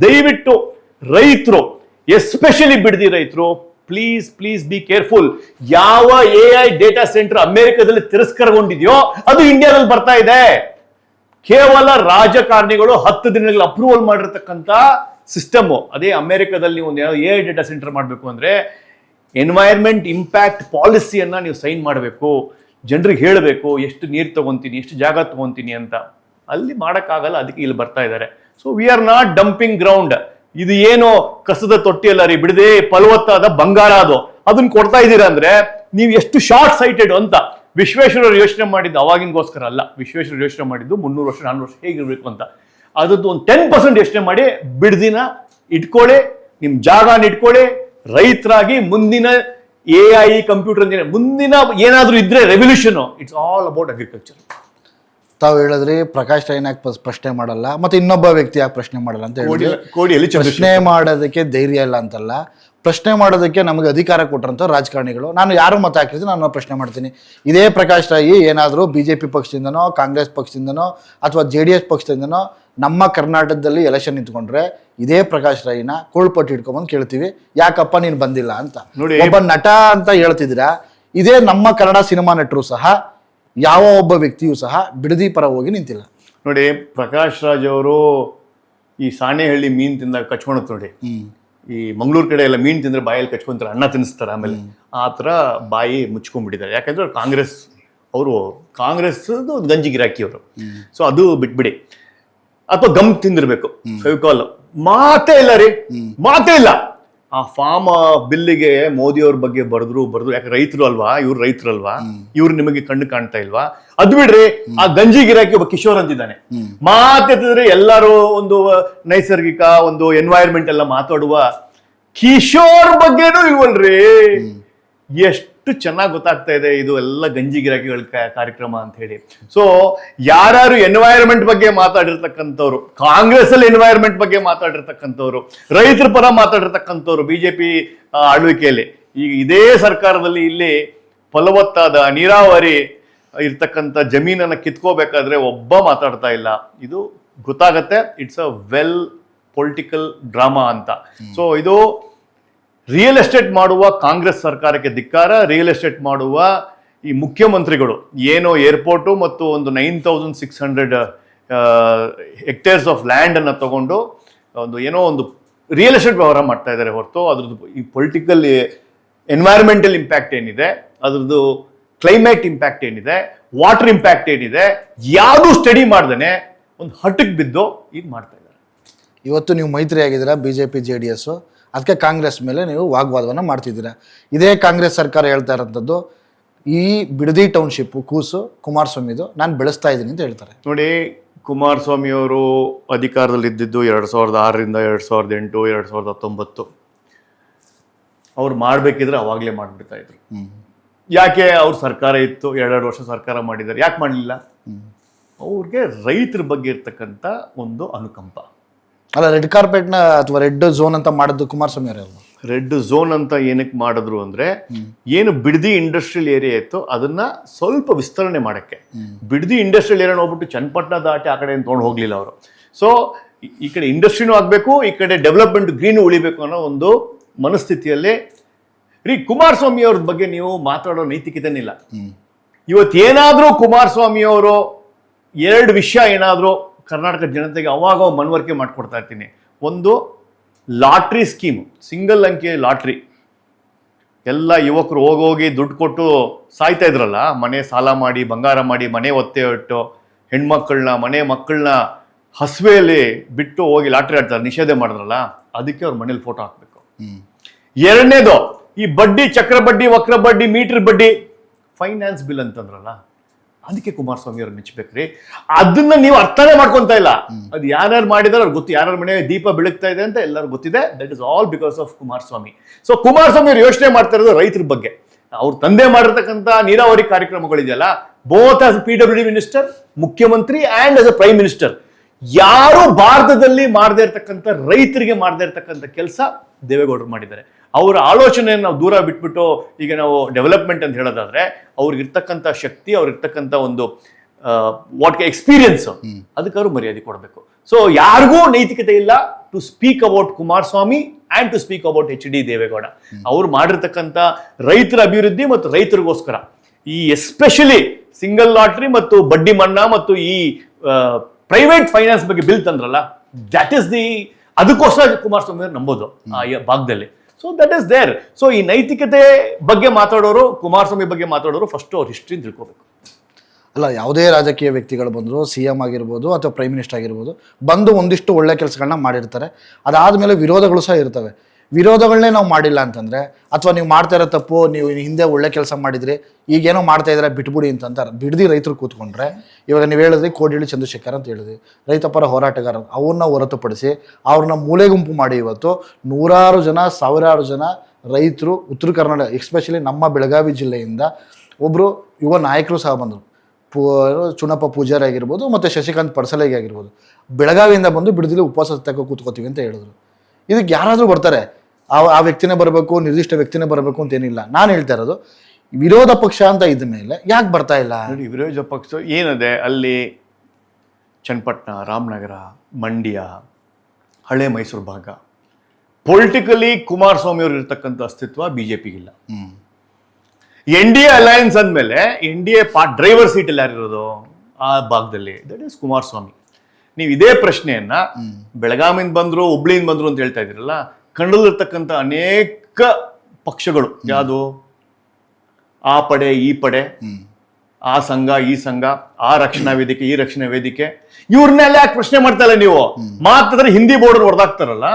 ದಯವಿಟ್ಟು ರೈತರು, ಎಸ್ಪೆಷಲಿ ಬಿಡದಿ ರೈತರು, ಪ್ಲೀಸ್ ಬಿ ಕೇರ್ಫುಲ್. ಯಾವ AI ಡೇಟಾ ಸೆಂಟರ್ ಅಮೆರಿಕದಲ್ಲಿ ತಿರಸ್ಕಾರಗೊಂಡಿದೆಯೋ ಅದು ಇಂಡಿಯಾದಲ್ಲಿ ಬರ್ತಾ ಇದೆ. ಕೇವಲ ರಾಜಕಾರಣಿಗಳು 10 ದಿನಗಳಲ್ಲಿ ಅಪ್ರೂವಲ್ ಮಾಡಿರ್ತಕ್ಕಂಥ ಸಿಸ್ಟಮ್. ಅದೇ ಅಮೆರಿಕದಲ್ಲಿ ನೀವು ಒಂದು AI ಡೇಟಾ ಸೆಂಟರ್ ಮಾಡಬೇಕು ಅಂದ್ರೆ ಎನ್ವೈರ್ಮೆಂಟ್ ಇಂಪ್ಯಾಕ್ಟ್ ಪಾಲಿಸಿಯನ್ನ ನೀವು ಸೈನ್ ಮಾಡಬೇಕು. ಜನರಿಗೆ ಹೇಳಬೇಕು ಎಷ್ಟು ನೀರು ತಗೊಂತೀನಿ, ಎಷ್ಟು ಜಾಗ ತಗೊಂತೀನಿ ಅಂತ. ಅಲ್ಲಿ ಮಾಡೋಕ್ಕಾಗಲ್ಲ, ಅದಕ್ಕೆ ಇಲ್ಲಿ ಬರ್ತಾ ಇದ್ದಾರೆ. So we are not dumping ground. ಇದು ಏನು ಕಸದ ತೊಟ್ಟಿ ಅಲ್ಲ ರೀ, ಬಿಡದೆ ಫಲವತ್ತಾದ ಬಂಗಾರ ಅದು. ಅದನ್ನ ಕೊಡ್ತಾ ಇದ್ದೀರಾ ಅಂದ್ರೆ ನೀವು ಎಷ್ಟು ಶಾರ್ಟ್ ಸೈಟೆಡ್ ಅಂತ. ವಿಶ್ವೇಶ್ವರರು ಯೋಚನೆ ಮಾಡಿದ್ದು ಅವಾಗಿನಗೋಸ್ಕರ ಅಲ್ಲ. ವಿಶ್ವೇಶ್ವರರು ಯೋಚನೆ ಮಾಡಿದ್ದು 300 ವರ್ಷ 400 ವರ್ಷ ಹೇಗಿರ್ಬೇಕು ಅಂತ. ಅದದ್ದು ಒಂದು 10% ಯೋಚನೆ ಮಾಡಿ ಬಿಡದಿನ ಇಟ್ಕೊಳ್ಳಿ, ನಿಮ್ ಜಾಗನ ಇಟ್ಕೊಳ್ಳಿ. ರೈತರಾಗಿ ಮುಂದಿನ AI ಕಂಪ್ಯೂಟರ್ ಮುಂದಿನ ಏನಾದ್ರೂ ಇದ್ರೆ revolution, it's all about agriculture. ತಾವು ಹೇಳಿದ್ರಿ ಪ್ರಕಾಶ್ ರೈನ್ ಯಾಕೆ ಪ್ರಶ್ನೆ ಮಾಡಲ್ಲ, ಮತ್ತೆ ಇನ್ನೊಬ್ಬ ವ್ಯಕ್ತಿ ಯಾಕೆ ಪ್ರಶ್ನೆ ಮಾಡಲ್ಲ ಅಂತ ಹೇಳಿ. ಪ್ರಶ್ನೆ ಮಾಡೋದಕ್ಕೆ ಧೈರ್ಯ ಇಲ್ಲ ಅಂತಲ್ಲ, ಪ್ರಶ್ನೆ ಮಾಡೋದಕ್ಕೆ ನಮಗೆ ಅಧಿಕಾರ ಕೊಟ್ಟರಂತ ರಾಜಕಾರಣಿಗಳು. ನಾನು ಯಾರು ಮತ ಹಾಕಿದ್ರೆ ನಾನು ಪ್ರಶ್ನೆ ಮಾಡ್ತೀನಿ. ಇದೇ ಪ್ರಕಾಶ್ ರೈ ಏನಾದರೂ BJP ಪಕ್ಷದಿಂದನೋ, ಕಾಂಗ್ರೆಸ್ ಪಕ್ಷದಿಂದನೋ ಅಥವಾ JDS ಪಕ್ಷದಿಂದನೋ ನಮ್ಮ ಕರ್ನಾಟಕದಲ್ಲಿ ಎಲೆಕ್ಷನ್ ನಿಂತ್ಕೊಂಡ್ರೆ ಇದೇ ಪ್ರಕಾಶ್ ರೈನ ಕೋಳ್ಪಟ್ಟು ಇಟ್ಕೊಂಬಂದು ಕೇಳ್ತೀವಿ, ಯಾಕಪ್ಪ ನೀನು ಬಂದಿಲ್ಲ ಅಂತ. ಒಬ್ಬ ನಟ ಅಂತ ಹೇಳ್ತಿದ್ದೀರಾ, ಇದೇ ನಮ್ಮ ಕನ್ನಡ ಸಿನಿಮಾ ನಟರು ಸಹ ಯಾವ ಒಬ್ಬ ವ್ಯಕ್ತಿಯೂ ಸಹ ಬಿಡದಿ ಪರ ಹೋಗಿ ನಿಂತಿಲ್ಲ. ನೋಡಿ, ಪ್ರಕಾಶ್ ರಾಜ್ ಅವರು ಈ ಸಾಣೆಹಳ್ಳಿ ಮೀನ್ ತಿಂದಾಗ ಕಚ್ಕೊಳತ್ ನೋಡಿ. ಈ ಮಂಗಳೂರು ಕಡೆ ಎಲ್ಲ ಮೀನ್ ತಿಂದ್ರೆ ಬಾಯಲ್ಲಿ ಕಚ್ಕೊಂತಾರೆ, ಅನ್ನ ತಿನ್ನಿಸ್ತಾರೆ. ಆಮೇಲೆ ಆ ಥರ ಬಾಯಿ ಮುಚ್ಕೊಂಡ್ಬಿಟ್ಟಿದ್ದಾರೆ. ಯಾಕಂದ್ರೆ ಕಾಂಗ್ರೆಸ್ ಗಂಜಿ ಗಿರಾಕಿ ಅವರು. ಸೊ ಅದು ಬಿಟ್ಬಿಡಿ. ಅಥವಾ ಗಮ್ ತಿಂದಿರ್ಬೇಕು, ಫೆವಿಕಾಲ್. ಮಾತೇ ಇಲ್ಲ ರೀ, ಮಾತೇ ಇಲ್ಲ. ಆ ಫಾರ್ಮ್ ಬಿಲ್ಲಿಗೆ ಮೋದಿ ಅವ್ರ ಬಗ್ಗೆ ಬರೆದ್ರು. ಯಾಕೆ ರೈತರು ಅಲ್ವಾ ಇವ್ರು, ರೈತರಲ್ವಾ ಇವ್ರು, ನಿಮಗೆ ಕಣ್ಣು ಕಾಣ್ತಾ ಇಲ್ವಾ? ಅದ್ ಬಿಡ್ರಿ, ಆ ಗಂಜಿ ಗಿರಾಕಿ ಒಬ್ಬ ಕಿಶೋರ್ ಅಂತಿದ್ದಾನೆ. ಮಾತೆತ್ತಿದ್ರೆ ಎಲ್ಲರೂ ಒಂದು ನೈಸರ್ಗಿಕ ಒಂದು ಎನ್ವೈರ್ಮೆಂಟ್ ಎಲ್ಲ ಮಾತಾಡುವ ಕಿಶೋರ್ ಬಗ್ಗೆನೂ ಇಲ್ವಲ್ರಿ. ಎಷ್ಟು ಚೆನ್ನಾಗಿ ಗೊತ್ತಾಗ್ತಾ ಇದೆ ಇದು ಎಲ್ಲ ಗಂಜಿ ಗಿರಾಕಿಗಳ ಕಾರ್ಯಕ್ರಮ ಅಂತ ಹೇಳಿ. ಸೊ ಯಾರು ಎನ್ವೈರನ್ಮೆಂಟ್ ಬಗ್ಗೆ ಮಾತಾಡಿರ್ತಕ್ಕಂಥವ್ರು, ಕಾಂಗ್ರೆಸ್ ಅಲ್ಲಿ ಎನ್ವೈರನ್ಮೆಂಟ್ ಬಗ್ಗೆ ಮಾತಾಡಿರ್ತಕ್ಕಂಥವ್ರು, ರೈತರ ಪರ ಮಾತಾಡಿರ್ತಕ್ಕಂಥವ್ರು BJP ಆಳ್ವಿಕೆಯಲ್ಲಿ, ಈಗ ಇದೇ ಸರ್ಕಾರದಲ್ಲಿ ಇಲ್ಲಿ ಫಲವತ್ತಾದ ನೀರಾವರಿ ಇರ್ತಕ್ಕಂಥ ಜಮೀನನ್ನ ಕಿತ್ಕೋಬೇಕಾದ್ರೆ ಒಬ್ಬ ಮಾತಾಡ್ತಾ ಇಲ್ಲ. ಇದು ಗೊತ್ತಾಗತ್ತೆ, it's a well political drama ಅಂತ. ಸೊ ಇದು ರಿಯಲ್ ಎಸ್ಟೇಟ್ ಮಾಡುವ ಕಾಂಗ್ರೆಸ್ ಸರ್ಕಾರಕ್ಕೆ ಧಿಕ್ಕಾರ. ರಿಯಲ್ ಎಸ್ಟೇಟ್ ಮಾಡುವ ಈ ಮುಖ್ಯಮಂತ್ರಿಗಳು ಏನೋ ಏರ್ಪೋರ್ಟು ಮತ್ತು ಒಂದು 9,600 ಹೆಕ್ಟೇರ್ಸ್ ಆಫ್ ಲ್ಯಾಂಡ್ ಅನ್ನ ತಗೊಂಡು ಒಂದು ರಿಯಲ್ ಎಸ್ಟೇಟ್ ವ್ಯವಹಾರ ಮಾಡ್ತಾ ಇದ್ದಾರೆ ಹೊರತು ಅದ್ರದ್ದು ಈ ಪೊಲಿಟಿಕಲ್ ಎನ್ವೈರನ್ಮೆಂಟಲ್ ಇಂಪ್ಯಾಕ್ಟ್ ಏನಿದೆ, ಅದ್ರದ್ದು ಕ್ಲೈಮೇಟ್ ಇಂಪ್ಯಾಕ್ಟ್ ಏನಿದೆ, ವಾಟರ್ ಇಂಪ್ಯಾಕ್ಟ್ ಏನಿದೆ, ಯಾವುದು ಸ್ಟಡಿ ಮಾಡ್ದೇನೆ ಒಂದು ಹಠಕ್ಕೆ ಬಿದ್ದು ಈಗ ಮಾಡ್ತಾ ಇದ್ದಾರೆ. ಇವತ್ತು ನೀವು ಮೈತ್ರಿ ಆಗಿದ್ದೀರಾ BJP JDS, ಅದಕ್ಕೆ ಕಾಂಗ್ರೆಸ್ ಮೇಲೆ ನೀವು ವಾಗ್ವಾದವನ್ನು ಮಾಡ್ತಿದ್ದೀರಾ. ಇದೇ ಕಾಂಗ್ರೆಸ್ ಸರ್ಕಾರ ಹೇಳ್ತಾ ಇರೋಂಥದ್ದು ಈ ಬಿಡದಿ ಟೌನ್ಶಿಪ್ ಕೂಸು ಕುಮಾರಸ್ವಾಮಿದು ನಾನು ಬೆಳೆಸ್ತಾ ಇದ್ದೀನಿ ಅಂತ ಹೇಳ್ತಾರೆ. ನೋಡಿ, ಕುಮಾರಸ್ವಾಮಿ ಅವರು ಅಧಿಕಾರದಲ್ಲಿ ಇದ್ದಿದ್ದು 2006ರಿಂದ 2008, 2019. ಅವ್ರು ಮಾಡ್ಬೇಕಿದ್ರೆ ಅವಾಗಲೇ ಮಾಡ್ಬಿಡ್ತಾ ಇದ್ರು. ಯಾಕೆ? ಅವ್ರ ಸರ್ಕಾರ ಇತ್ತು, 2 ವರ್ಷ ಸರ್ಕಾರ ಮಾಡಿದ್ದಾರೆ, ಯಾಕೆ ಮಾಡಲಿಲ್ಲ? ಅವ್ರಿಗೆ ರೈತರ ಬಗ್ಗೆ ಇರ್ತಕ್ಕಂಥ ಒಂದು ಅನುಕಂಪ. ಅಲ್ಲ, ರೆಡ್ ಕಾರ್ಪೆಟ್ನ ಅಥವಾ ರೆಡ್ ಝೋನ್ ಅಂತ ಮಾಡಿದ್ದು ಕುಮಾರಸ್ವಾಮಿ ಅವರಲ್ಲ. ರೆಡ್ ಝೋನ್ ಅಂತ ಏನಕ್ಕೆ ಮಾಡಿದ್ರು ಅಂದ್ರೆ, ಏನು ಬಿಡದಿ ಇಂಡಸ್ಟ್ರಿಯಲ್ ಏರಿಯಾ ಇತ್ತು ಅದನ್ನ ಸ್ವಲ್ಪ ವಿಸ್ತರಣೆ ಮಾಡಕ್ಕೆ. ಬಿಡದಿ ಇಂಡಸ್ಟ್ರಿಯಲ್ ಏರಿಯಾ ಹೋಗ್ಬಿಟ್ಟು ಚನ್ನಪಟ್ಟಣ ದಾಟಿ ಆ ಕಡೆ ತೊಗೊಂಡು ಹೋಗ್ಲಿಲ್ಲ ಅವರು. ಸೊ ಈ ಕಡೆ ಇಂಡಸ್ಟ್ರಿನೂ ಆಗ್ಬೇಕು, ಈ ಕಡೆ ಡೆವಲಪ್ಮೆಂಟ್ ಗ್ರೀನ್ ಉಳಿಬೇಕು ಅನ್ನೋ ಒಂದು ಮನಸ್ಥಿತಿಯಲ್ಲಿ ಕುಮಾರಸ್ವಾಮಿ ಅವ್ರ ಬಗ್ಗೆ ನೀವು ಮಾತಾಡೋ ನೈತಿಕತೆನಿಲ್ಲ. ಇವತ್ತೇನಾದ್ರೂ ಕುಮಾರಸ್ವಾಮಿ ಅವರು 2 ವಿಷಯ ಏನಾದ್ರೂ ಕರ್ನಾಟಕ ಜನತೆಗೆ ಅವಾಗ ಮನವರಿಕೆ ಮಾಡ್ಕೊಡ್ತಾ ಇರ್ತೀನಿ. ಒಂದು, ಲಾಟ್ರಿ ಸ್ಕೀಮ್, ಸಿಂಗಲ್ ಅಂಕಿ ಲಾಟ್ರಿ. ಎಲ್ಲ ಯುವಕರು ಹೋಗೋಗಿ ದುಡ್ಡು ಕೊಟ್ಟು ಸಾಯ್ತಾ ಇದ್ರಲ್ಲ, ಮನೆ ಸಾಲ ಮಾಡಿ ಬಂಗಾರ ಮಾಡಿ ಮನೆ ಒತ್ತೆ ಇಟ್ಟು ಹೆಣ್ಮಕ್ಳನ್ನ ಮಕ್ಕಳನ್ನ ಹಸುವೆಯಲ್ಲಿ ಬಿಟ್ಟು ಹೋಗಿ ಲಾಟ್ರಿ ಆಡ್ತಾರೆ, ನಿಷೇಧ ಮಾಡಿದ್ರಲ್ಲ, ಅದಕ್ಕೆ ಅವ್ರ ಮನೇಲಿ ಫೋಟೋ ಹಾಕ್ಬೇಕು. 2ನೇದು, ಈ ಬಡ್ಡಿ, ಚಕ್ರ ಬಡ್ಡಿ, ವಕ್ರ ಬಡ್ಡಿ, ಮೀಟರ್ ಬಡ್ಡಿ, ಫೈನಾನ್ಸ್ ಬಿಲ್ ಅಂತಂದ್ರಲ್ಲ, ಅದಕ್ಕೆ ಕುಮಾರಸ್ವಾಮಿ ಅವ್ರು ಮೆಚ್ಚಬೇಕ್ರಿ. ಅದನ್ನ ನೀವು ಅರ್ಥನೇ ಮಾಡ್ಕೊಂತ ಇಲ್ಲ. ಅದು ಯಾರ್ಯಾರು ಮಾಡಿದಾರೆ ಅವ್ರಿಗೆ ಗೊತ್ತು, ಯಾರ್ಯಾರ ಮನೆ ದೀಪ ಬೆಳಗ್ತಾ ಇದೆ ಅಂತ ಎಲ್ಲರೂ ಗೊತ್ತಿದೆ. That is all because of Kumaraswamy. So Kumaraswamy ಅವ್ರು ಯೋಚನೆ ಮಾಡ್ತಾ ಇರೋದು ರೈತರ ಬಗ್ಗೆ. ಅವ್ರು ತಂದೆ ಮಾಡಿರ್ತಕ್ಕಂಥ ನೀರಾವರಿ ಕಾರ್ಯಕ್ರಮಗಳಿದೆಯಲ್ಲ, ಬೋತ್ ಆಸ್ PWD ಮಿನಿಸ್ಟರ್, ಮುಖ್ಯಮಂತ್ರಿ and as a prime minister, ಯಾರು ಭಾರತದಲ್ಲಿ ಮಾಡದೇ ಇರ್ತಕ್ಕಂಥ, ರೈತರಿಗೆ ಮಾಡದೇ ಇರ್ತಕ್ಕಂಥ ಕೆಲಸ ದೇವೇಗೌಡರು ಮಾಡಿದ್ದಾರೆ. ಅವರ ಆಲೋಚನೆಯನ್ನು ನಾವು ದೂರ ಬಿಟ್ಬಿಟ್ಟು ಈಗ ನಾವು ಡೆವಲಪ್ಮೆಂಟ್ ಅಂತ ಹೇಳೋದಾದ್ರೆ, ಅವ್ರಿಗಿರ್ತಕ್ಕಂಥ ಶಕ್ತಿ, ಅವ್ರಿಗಿರ್ತಕ್ಕಂಥ ಒಂದು ಎಕ್ಸ್ಪೀರಿಯನ್ಸ್, ಅದಕ್ಕೆ ಅವರು ಮರ್ಯಾದೆ ಕೊಡಬೇಕು. ಸೊ ಯಾರಿಗೂ ನೈತಿಕತೆ ಇಲ್ಲ to speak about Kumaraswamy and to speak about HD Deve Gowda. ಅವ್ರು ಮಾಡಿರ್ತಕ್ಕಂಥ ರೈತರ ಅಭಿವೃದ್ಧಿ ಮತ್ತು ರೈತರಿಗೋಸ್ಕರ, ಈ ಎಸ್ಪೆಷಲಿ ಸಿಂಗಲ್ ಲಾಟ್ರಿ ಮತ್ತು ಬಡ್ಡಿ ಮನ್ನಾ ಮತ್ತು ಈ ಪ್ರೈವೇಟ್ ಫೈನಾನ್ಸ್ ಬಗ್ಗೆ ಬಿಲ್ ತಂದ್ರಲ್ಲ, ದಟ್ ಇಸ್ ಅದಕ್ಕೋಸ್ಕರ ಕುಮಾರಸ್ವಾಮಿ ಅವರು ನಂಬೋದು ಆ ಭಾಗದಲ್ಲಿ. So that is there. So ಈ ನೈತಿಕತೆ ಬಗ್ಗೆ ಮಾತಾಡೋರು, ಕುಮಾರಸ್ವಾಮಿ ಬಗ್ಗೆ ಮಾತಾಡೋರು ಫಸ್ಟ್ ಅವ್ರ ಹಿಸ್ಟ್ರಿ ತಿಳ್ಕೋಬೇಕು. ಅಲ್ಲ, ಯಾವುದೇ ರಾಜಕೀಯ ವ್ಯಕ್ತಿಗಳು ಬಂದರು, CM ಆಗಿರ್ಬೋದು ಅಥವಾ ಪ್ರೈಮ್ ಮಿನಿಸ್ಟರ್ ಆಗಿರ್ಬೋದು, ಬಂದು ಒಂದಿಷ್ಟು ಒಳ್ಳೆ ಕೆಲಸಗಳನ್ನ ಮಾಡಿರ್ತಾರೆ. ಅದಾದಮೇಲೆ ವಿರೋಧಗಳು ಸಹ ಇರ್ತವೆ. ವಿರೋಧಗಳನ್ನೇ ನಾವು ಮಾಡಿಲ್ಲ ಅಂತಂದರೆ, ಅಥವಾ ನೀವು ಮಾಡ್ತಾ ಇರೋ ತಪ್ಪು, ನೀವು ಹಿಂದೆ ಒಳ್ಳೆ ಕೆಲಸ ಮಾಡಿದ್ರಿ, ಈಗೇನೋ ಮಾಡ್ತಾ ಇದ್ದಾರೆ ಬಿಟ್ಬಿಡಿ ಅಂತಂತಾರೆ. ಬಿಡದಿ ರೈತರು ಕೂತ್ಕೊಂಡ್ರೆ, ಇವಾಗ ನೀವು ಹೇಳಿದ್ರಿ ಕೋಡಿಹಳ್ಳಿ ಚಂದ್ರಶೇಖರ್ ಅಂತ ಹೇಳಿದ್ರಿ, ರೈತ ಪರ ಹೋರಾಟಗಾರ, ಅವ್ರನ್ನ ಹೊರತುಪಡಿಸಿ ಅವ್ರನ್ನ ಮೂಲೆ ಗುಂಪು ಮಾಡಿ ಇವತ್ತು ನೂರಾರು ಜನ, ಸಾವಿರಾರು ಜನ ರೈತರು ಉತ್ತರ ಕರ್ನಾಟಕ, ಎಸ್ಪೆಷಲಿ ನಮ್ಮ ಬೆಳಗಾವಿ ಜಿಲ್ಲೆಯಿಂದ ಒಬ್ಬರು ಯುವ ನಾಯಕರು ಸಹ ಬಂದರು. ಚುನಪ್ಪ ಪೂಜಾರಿ ಆಗಿರ್ಬೋದು ಮತ್ತು ಶಶಿಕಾಂತ್ ಪಡ್ಸಲೆಗೆ ಆಗಿರ್ಬೋದು, ಬೆಳಗಾವಿಯಿಂದ ಬಂದು ಬಿಡದಿಲಿ ಉಪವಾಸ ಸತ್ಯಾಗ್ರಹ ಕೂತ್ಕೋತೀವಿ ಅಂತ ಹೇಳಿದ್ರು. ಇದಕ್ಕೆ ಯಾರಾದರೂ ಬರ್ತಾರೆ, ಆ ವ್ಯಕ್ತಿನೇ ಬರಬೇಕು, ನಿರ್ದಿಷ್ಟ ವ್ಯಕ್ತಿನೇ ಬರಬೇಕು ಅಂತ ಏನಿಲ್ಲ. ನಾನು ಹೇಳ್ತಾ ಇರೋದು, ವಿರೋಧ ಪಕ್ಷ ಅಂತ ಇದ್ದ ಮೇಲೆ ಯಾಕೆ ಬರ್ತಾ ಇಲ್ಲ? ನೋಡಿ, ವಿರೋಧ ಪಕ್ಷ ಏನದೆ ಅಲ್ಲಿ ಚನ್ನಪಟ್ಟಣ, ರಾಮನಗರ, ಮಂಡ್ಯ, ಹಳೆ ಮೈಸೂರು ಭಾಗ, ಪೊಲಿಟಿಕಲಿ ಕುಮಾರಸ್ವಾಮಿ ಅವರು ಇರ್ತಕ್ಕಂಥ ಅಸ್ತಿತ್ವ BJPಗಿಲ್ಲ. NDA ಅಲಯನ್ಸ್ ಅಂದಮೇಲೆ NDA ಡ್ರೈವರ್ ಸೀಟಲ್ಲಿ ಯಾರಿರೋದು ಆ ಭಾಗದಲ್ಲಿ? That is Kumaraswamy. ನೀವು ಇದೇ ಪ್ರಶ್ನೆಯನ್ನ ಬೆಳಗಾವಿಯಿಂದ ಬಂದ್ರು, ಹುಬ್ಳಿಯಿಂದ ಬಂದ್ರು ಅಂತ ಹೇಳ್ತಾ ಇದ್ದೀರಲ್ಲ, ಕನ್ನಡದಲ್ಲಿರ್ತಕ್ಕಂಥ ಅನೇಕ ಪಕ್ಷಗಳು, ಯಾವುದು ಆ ಪಡೆ ಈ ಪಡೆ, ಆ ಸಂಘ ಈ ಸಂಘ, ಆ ರಕ್ಷಣಾ ವೇದಿಕೆ ಈ ರಕ್ಷಣಾ ವೇದಿಕೆ, ಇವ್ರನ್ನೆಲ್ಲ ಯಾಕೆ ಪ್ರಶ್ನೆ ಮಾಡ್ತಾ ಇಲ್ಲ ನೀವು? ಮಾತಾಡಿದ್ರೆ ಹಿಂದಿ ಬೋರ್ಡ್ ಹೊಡೆದಾಕ್ತಾರಲ್ಲ.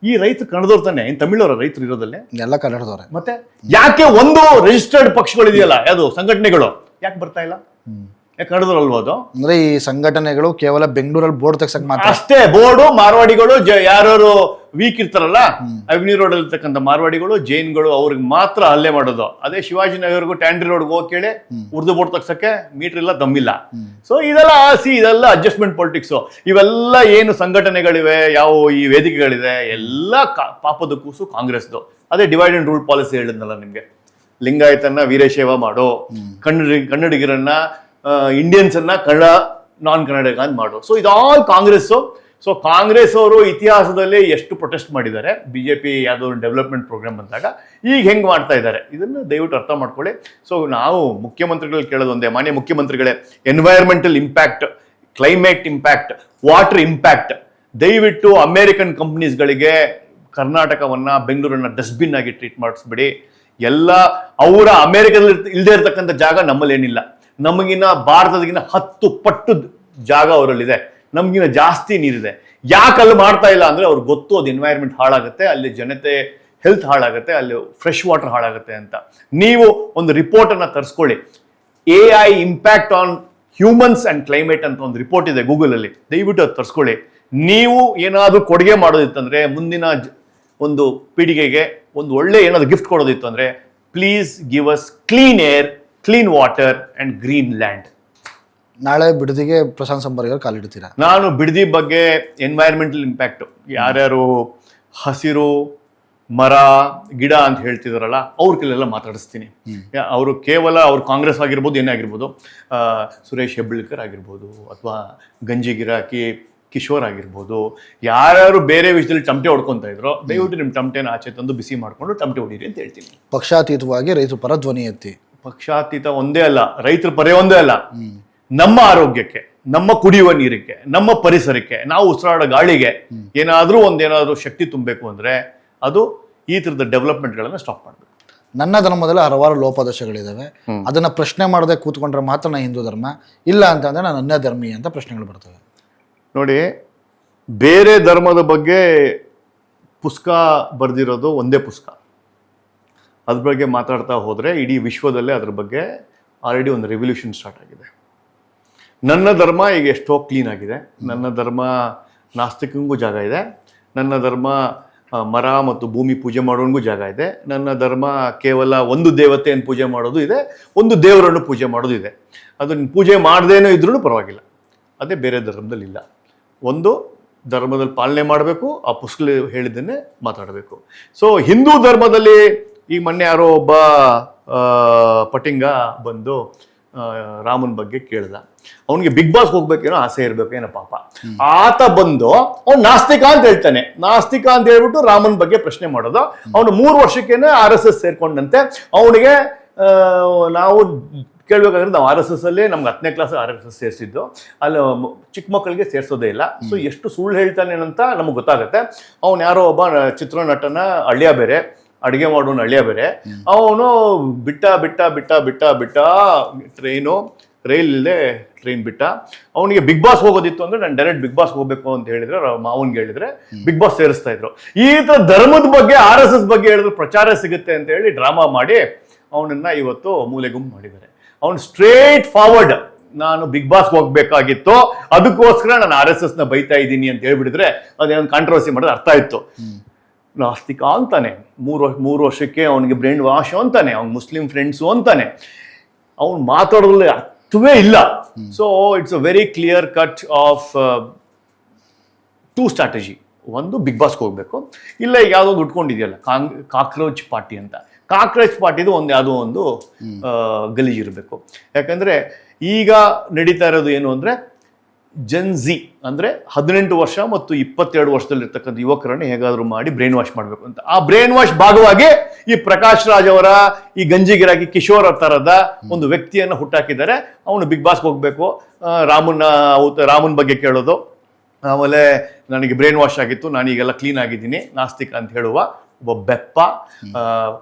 ಈ ರೈತರು ಕನ್ನಡದವ್ರು ತಾನೆ, ಇನ್ ತಮಿಳವರ ರೈತರು ಇರೋದಲ್ಲೇ ಎಲ್ಲ ಕನ್ನಡದವ್ರೆ. ಮತ್ತೆ ಯಾಕೆ ಒಂದು ರಿಜಿಸ್ಟರ್ಡ್ ಪಕ್ಷಗಳು ಇದೆಯಲ್ಲ, ಯಾವುದು ಸಂಘಟನೆಗಳು ಯಾಕೆ ಬರ್ತಾ ಇಲ್ಲ? ಯಾಕೆ ಕನ್ನಡದವ್ರು ಅದು? ಅಂದ್ರೆ ಈ ಸಂಘಟನೆಗಳು ಕೇವಲ ಬೆಂಗಳೂರಲ್ಲಿ ಬೋರ್ಡ್ ತೆಗ್ಸಕ್ ಮಾತ್ರ ಅಷ್ಟೇ. ಬೋರ್ಡು ಮಾರ್ವಾಡಿಗಳು, ಯಾರು ವೀಕ್ ಇರ್ತಾರಲ್ಲ, ಅವೆನ್ಯೂ ರೋಡ್ ಅಲ್ಲಿ ಇರ್ತಕ್ಕಂಥ ಮಾರ್ವಾಡಿಗಳು, ಜೈನ್ಗಳು, ಅವ್ರಿಗೆ ಮಾತ್ರ ಹಲ್ಲೆ ಮಾಡೋದು. ಅದೇ ಶಿವಾಜಿನಗರ್ಗೂ ಟ್ಯಾಂಡ್ರಿ ರೋಡ್ಗೆ ಹೋಗಿ ಕೇಳಿ, ಉರ್ದು ಬೋರ್ಡ್ ತಗ್ಸಕ್ಕೆ ಮೀಟರ್ ಇಲ್ಲ, ದಮ್ಮಿಲ್ಲ. ಸೊ ಇದೆಲ್ಲ ಇದೆಲ್ಲ ಅಡ್ಜಸ್ಟ್ಮೆಂಟ್ ಪಾಲಿಟಿಕ್ಸ್. ಇವೆಲ್ಲ ಏನು ಸಂಘಟನೆಗಳಿವೆ, ಯಾವ ಈ ವೇದಿಕೆಗಳಿದೆ, ಎಲ್ಲ ಪಾಪದ ಕೂಸು ಕಾಂಗ್ರೆಸ್ದು. ಅದೇ ಡಿವೈಡ್ ಅಂಡ್ ರೂಲ್ ಪಾಲಿಸಿ ಹೇಳಿದ್ನಲ್ಲ ನಿಮ್ಗೆ. ಲಿಂಗಾಯತನ್ನ ವೀರಶೈವ ಮಾಡೋ, ಕನ್ನಡಿಗರನ್ನ ಇಂಡಿಯನ್ಸ್ ಅನ್ನ ನಾನ್ ಕನ್ನಡಿಗ ಅಂತ ಮಾಡು. ಸೊ ಇದು ಆಲ್ ಕಾಂಗ್ರೆಸ್. ಸೊ ಕಾಂಗ್ರೆಸ್ ಅವರು ಇತಿಹಾಸದಲ್ಲಿ ಎಷ್ಟು ಪ್ರೊಟೆಸ್ಟ್ ಮಾಡಿದ್ದಾರೆ ಬಿಜೆಪಿ ಯಾವುದೋ ಒಂದು ಡೆವಲಪ್ಮೆಂಟ್ ಪ್ರೋಗ್ರಾಮ್ ಬಂದಾಗ, ಈಗ ಹೆಂಗೆ ಮಾಡ್ತಾ ಇದ್ದಾರೆ ಇದನ್ನು ದಯವಿಟ್ಟು ಅರ್ಥ ಮಾಡ್ಕೊಳ್ಳಿ. ಸೊ ನಾವು ಮುಖ್ಯಮಂತ್ರಿಗಳು ಕೇಳೋದು ಒಂದೇ, ಮಾನ್ಯ ಮುಖ್ಯಮಂತ್ರಿಗಳೇ, environmental impact, climate impact, water impact, ದಯವಿಟ್ಟು ಅಮೇರಿಕನ್ ಕಂಪ್ನೀಸ್ಗಳಿಗೆ ಕರ್ನಾಟಕವನ್ನ, ಬೆಂಗಳೂರನ್ನ ಡಸ್ಟ್ಬಿನ್ ಆಗಿ ಟ್ರೀಟ್ ಮಾಡಿಸ್ಬಿಡಿ. ಎಲ್ಲ ಅವರ ಅಮೆರಿಕದಲ್ಲಿ ಇಲ್ಲದೆ ಇರತಕ್ಕಂಥ ಜಾಗ ನಮ್ಮಲ್ಲಿ ಏನಿಲ್ಲ. ನಮಗಿನ ಭಾರತದಗಿನ 10 ಪಟ್ಟು ಜಾಗ ಅವರಲ್ಲಿದೆ, ನಮಗಿನ ಜಾಸ್ತಿ ನೀರಿದೆ. ಯಾಕೆ ಅಲ್ಲಿ ಮಾಡ್ತಾ ಇಲ್ಲ ಅಂದ್ರೆ ಅವ್ರಿಗೆ ಗೊತ್ತು ಅದು ಎನ್ವೈರ್ಮೆಂಟ್ ಹಾಳಾಗುತ್ತೆ, ಅಲ್ಲಿ ಜನತೆ ಹೆಲ್ತ್ ಹಾಳಾಗುತ್ತೆ, ಅಲ್ಲಿ ಫ್ರೆಶ್ ವಾಟರ್ ಹಾಳಾಗುತ್ತೆ ಅಂತ. ನೀವು ಒಂದು ರಿಪೋರ್ಟ್ ಅನ್ನ ತರಿಸ್ಕೊಳ್ಳಿ, AI impact on humans and climate ಅಂತ ಒಂದು ರಿಪೋರ್ಟ್ ಇದೆ ಗೂಗಲ್ ಅಲ್ಲಿ, ದಯವಿಟ್ಟು ಅದು ತರಿಸ್ಕೊಳ್ಳಿ. ನೀವು ಏನಾದ್ರೂ ಕೊಡುಗೆ ಮಾಡೋದಿತ್ತಂದ್ರೆ, ಮುಂದಿನ ಒಂದು ಪೀಳಿಗೆಗೆ ಒಂದು ಒಳ್ಳೆ ಏನಾದ್ರು ಗಿಫ್ಟ್ ಕೊಡೋದಿತ್ತು ಅಂದ್ರೆ, please give us clean air, clean water and green land. ನಾಳೆ ಬಿಡದಿಗೆ ಪ್ರಶಾಂತ್ ಸಂಬರ್ಗರ್ ಕಾಲಿಡ್ತೀರಾ? ನಾನು ಬಿಡದಿ ಬಗ್ಗೆ ಎನ್ವೈರ್ಮೆಂಟಲ್ ಇಂಪ್ಯಾಕ್ಟ್, ಯಾರ್ಯಾರು ಹಸಿರು ಮರ ಗಿಡ ಅಂತ ಹೇಳ್ತಿದಾರಲ್ಲ ಅವ್ರ ಕೆಲವೆಲ್ಲ ಮಾತಾಡಿಸ್ತೀನಿ. ಅವರು ಕೇವಲ ಅವ್ರು ಕಾಂಗ್ರೆಸ್ ಆಗಿರ್ಬೋದು, ಏನೇ ಆಗಿರ್ಬೋದು, ಸುರೇಶ್ ಹೆಬ್ಬಳ್ಕರ್ ಆಗಿರ್ಬೋದು, ಅಥವಾ ಗಂಜಿ ಗಿರಾಕಿ ಕಿಶೋರ್ ಆಗಿರ್ಬೋದು, ಯಾರ್ಯಾರು ಬೇರೆ ವಿಷಯದಲ್ಲಿ ಟಮಟೆ ಹೊಡ್ಕೊಂತ ಇದ್ರು, ದಯವಿಟ್ಟು ನಿಮ್ಮ ಟಮಟೆನ ಆಚೆ ತಂದು ಬಿಸಿ ಮಾಡ್ಕೊಂಡು ಟಮಟೆ ಹೊಡೀರಿ ಅಂತ ಹೇಳ್ತೀನಿ. ಪಕ್ಷಾತೀತವಾಗಿ ರೈತರ ಪರ ಧ್ವನಿ ಎತ್ತಿ. ಪಕ್ಷಾತೀತ ಒಂದೇ ಅಲ್ಲ, ರೈತರ ಪರೇ ಒಂದೇ ಅಲ್ಲ, ನಮ್ಮ ಆರೋಗ್ಯಕ್ಕೆ, ನಮ್ಮ ಕುಡಿಯುವ ನೀರಿಗೆ, ನಮ್ಮ ಪರಿಸರಕ್ಕೆ, ನಾವು ಉಸಿರಾಡೋ ಗಾಳಿಗೆ ಒಂದೇನಾದ್ರೂ ಶಕ್ತಿ ತುಂಬಬೇಕು ಅಂದ್ರೆ ಅದು ಈ ತರದ ಡೆವಲಪ್ಮೆಂಟ್ಗಳನ್ನ ಸ್ಟಾಪ್ ಮಾಡಬೇಕು. ನನ್ನ ಧರ್ಮದಲ್ಲಿ ಹಲವಾರು ಲೋಪದೋಷಗಳಿದಾವೆ, ಅದನ್ನ ಪ್ರಶ್ನೆ ಮಾಡದೆ ಕೂತ್ಕೊಂಡ್ರೆ ಮಾತ್ರ ನಾ ಹಿಂದೂ ಧರ್ಮ, ಇಲ್ಲ ಅಂತಂದ್ರೆ ನಾನು ಅನ್ಯ ಧರ್ಮಿ ಅಂತ ಪ್ರಶ್ನೆಗಳು ಬರ್ತವೆ. ನೋಡಿ, ಬೇರೆ ಧರ್ಮದ ಬಗ್ಗೆ ಪುಸ್ತಕ ಬರೆದಿರೋದು ಒಂದೇ ಪುಸ್ತಕ, ಅದ್ರ ಬಗ್ಗೆ ಮಾತಾಡ್ತಾ ಹೋದ್ರೆ ಇಡೀ ವಿಶ್ವದಲ್ಲೇ ಅದ್ರ ಬಗ್ಗೆ ಆಲ್ರೆಡಿ ಒಂದು ರೆವಲ್ಯೂಷನ್ ಸ್ಟಾರ್ಟ್ ಆಗಿದೆ. ನನ್ನ ಧರ್ಮ ಈಗ ಎಷ್ಟೋ ಕ್ಲೀನ್ ಆಗಿದೆ, ನನ್ನ ಧರ್ಮ ನಾಸ್ತಿಕಂಗೂ ಜಾಗ ಇದೆ, ನನ್ನ ಧರ್ಮ ಮರ ಮತ್ತು ಭೂಮಿ ಪೂಜೆ ಮಾಡೋನ್ಗೂ ಜಾಗ ಇದೆ, ನನ್ನ ಧರ್ಮ ಕೇವಲ ಒಂದು ದೇವತೆಯನ್ನು ಪೂಜೆ ಮಾಡೋದು ಇದೆ, ಒಂದು ದೇವರನ್ನು ಪೂಜೆ ಮಾಡೋದು ಇದೆ. ಅದನ್ನು ಪೂಜೆ ಮಾಡದೇನೋ ಇದ್ರೂ ಪರವಾಗಿಲ್ಲ, ಅದೇ ಬೇರೆ ಧರ್ಮದಲ್ಲಿ ಇಲ್ಲ. ಒಂದು ಧರ್ಮದಲ್ಲಿ ಪಾಲನೆ ಮಾಡಬೇಕು, ಆ ಪುಸ್ತಕ ಹೇಳಿದ್ದನ್ನೇ ಮಾತಾಡಬೇಕು. ಸೊ ಹಿಂದೂ ಧರ್ಮದಲ್ಲಿ ಈ ಮೊನ್ನೆ ಯಾರೋ ಒಬ್ಬ ಪಟಿಂಗ ಬಂದು ರಾಮನ್ ಬಗ್ಗೆ ಕೇಳ್ದ, ಅವನಿಗೆ ಬಿಗ್ ಬಾಸ್ ಹೋಗ್ಬೇಕೇನೋ ಆಸೆ ಇರ್ಬೇಕೇನೋ ಪಾಪ, ಆತ ಬಂದು ಅವ್ನು ನಾಸ್ತಿಕ ಅಂತ ಹೇಳ್ತಾನೆ. ನಾಸ್ತಿಕ ಅಂತ ಹೇಳ್ಬಿಟ್ಟು ರಾಮನ್ ಬಗ್ಗೆ ಪ್ರಶ್ನೆ ಮಾಡೋದು. ಅವನು 3 ವರ್ಷಕ್ಕೇನೆ RSS ಸೇರ್ಕೊಂಡಂತೆ. ಅವನಿಗೆ ನಾವು ಕೇಳ್ಬೇಕಾದ್ರೆ ನಾವು RSS ಅಲ್ಲಿ ನಮ್ಗೆ 10ನೇ ಕ್ಲಾಸ್ RSS ಸೇರಿಸಿದ್ದು, ಅಲ್ಲಿ ಚಿಕ್ಕ ಮಕ್ಕಳಿಗೆ ಸೇರಿಸೋದೇ ಇಲ್ಲ. ಸೊ ಎಷ್ಟು ಸುಳ್ಳು ಹೇಳ್ತಾನೆ ಅಂತ ನಮಗೆ ಗೊತ್ತಾಗುತ್ತೆ. ಅವನು ಯಾರೋ ಒಬ್ಬ ಚಿತ್ರನಟನ ಅಳಿಯ ಬೇರೆ, ಅಡುಗೆ ಮಾಡೋನು ಅಳಿಯ ಬೇರೆ, ಅವನು ಬಿಟ್ಟ ರೈಲ್ ಇಲ್ಲದೆ ಟ್ರೈನ್ ಬಿಟ್ಟ. ಅವನಿಗೆ ಬಿಗ್ ಬಾಸ್ ಹೋಗೋದಿತ್ತು ಅಂದ್ರೆ ನಾನು ಡೈರೆಕ್ಟ್ ಬಿಗ್ ಬಾಸ್ ಹೋಗ್ಬೇಕು ಅಂತ ಹೇಳಿದ್ರೆ, ಮಾವನ್ಗೆ ಹೇಳಿದ್ರೆ ಬಿಗ್ ಬಾಸ್ ಸೇರಿಸ್ತಾ ಇದ್ರು. ಈ ತರ ಧರ್ಮದ ಬಗ್ಗೆ RSS ಬಗ್ಗೆ ಹೇಳಿದ್ರೆ ಪ್ರಚಾರ ಸಿಗುತ್ತೆ ಅಂತ ಹೇಳಿ ಡ್ರಾಮಾ ಮಾಡಿ ಅವನನ್ನ ಇವತ್ತು ಮೂಲೆಗುಂಪು ಮಾಡಿದ್ದಾರೆ. ಅವನು ಸ್ಟ್ರೇಟ್ ಫಾರ್ವರ್ಡ್, ನಾನು ಬಿಗ್ ಬಾಸ್ ಹೋಗ್ಬೇಕಾಗಿತ್ತು, ಅದಕ್ಕೋಸ್ಕರ ನಾನು RSS ನ ಬೈತಾ ಇದ್ದೀನಿ ಅಂತ ಹೇಳ್ಬಿಡಿದ್ರೆ ಅದೇನೊಂದು ಕಾಂಟ್ರವರ್ಸಿ ಮಾಡೋದು ಅರ್ಥ ಇತ್ತು. ನಾಸ್ತಿಕ ಅಂತಾನೆ, 3 ವರ್ಷಕ್ಕೆ ಅವನಿಗೆ ಬ್ರೈನ್ ವಾಶ್ ಅಂತಾನೆ, ಅವ್ನು ಮುಸ್ಲಿಂ ಫ್ರೆಂಡ್ಸು ಅಂತಾನೆ, ಅವ್ನು ಮಾತಾಡೋದ್ರಲ್ಲಿ ಅರ್ಥವೇ ಇಲ್ಲ. So it's a very clear cut off 2 strategy. ಒಂದು ಬಿಗ್ ಬಾಸ್ಗೆ ಹೋಗ್ಬೇಕು, ಇಲ್ಲ ಈಗ ಯಾವುದೋ ಉಟ್ಕೊಂಡಿದೆಯಲ್ಲ ಕಾಕ್ರೋಚ್ ಪಾರ್ಟಿ ಅಂತ, ಕಾಕ್ರೋಚ್ ಪಾರ್ಟಿದು ಯಾವುದೋ ಒಂದು ಗಲೀಜಿರಬೇಕು. ಯಾಕಂದ್ರೆ ಈಗ ನಡೀತಾ ಇರೋದು ಏನು ಅಂದ್ರೆ, ಜೆನ್ಜಿ ಅಂದ್ರೆ 18 ವರ್ಷ ಮತ್ತು 22 ವರ್ಷದಲ್ಲಿರ್ತಕ್ಕಂಥ ಯುವಕರನ್ನು ಹೇಗಾದ್ರೂ ಮಾಡಿ ಬ್ರೈನ್ ವಾಶ್ ಮಾಡಬೇಕು ಅಂತ. ಆ ಬ್ರೈನ್ ವಾಶ್ ಭಾಗವಾಗಿ ಈ ಪ್ರಕಾಶ್ ರಾಜ್ ಅವರ ಈ ಗಂಜಿ ಗಿರಾಕಿ ಕಿಶೋರ್ ತರದ ಒಂದು ವ್ಯಕ್ತಿಯನ್ನು ಹುಟ್ಟಾಕಿದ್ದಾರೆ. ಅವನು ಬಿಗ್ ಬಾಸ್ಗೆ ಹೋಗ್ಬೇಕು, ರಾಮನ್ ಬಗ್ಗೆ ಕೇಳೋದು, ಆಮೇಲೆ ನನಗೆ ಬ್ರೈನ್ ವಾಶ್ ಆಗಿತ್ತು, ನಾನೀಗೆಲ್ಲ ಕ್ಲೀನ್ ಆಗಿದ್ದೀನಿ, ನಾಸ್ತಿಕ ಅಂತ ಹೇಳುವ ಒಬ್ಬ ಬೆಪ್ಪ.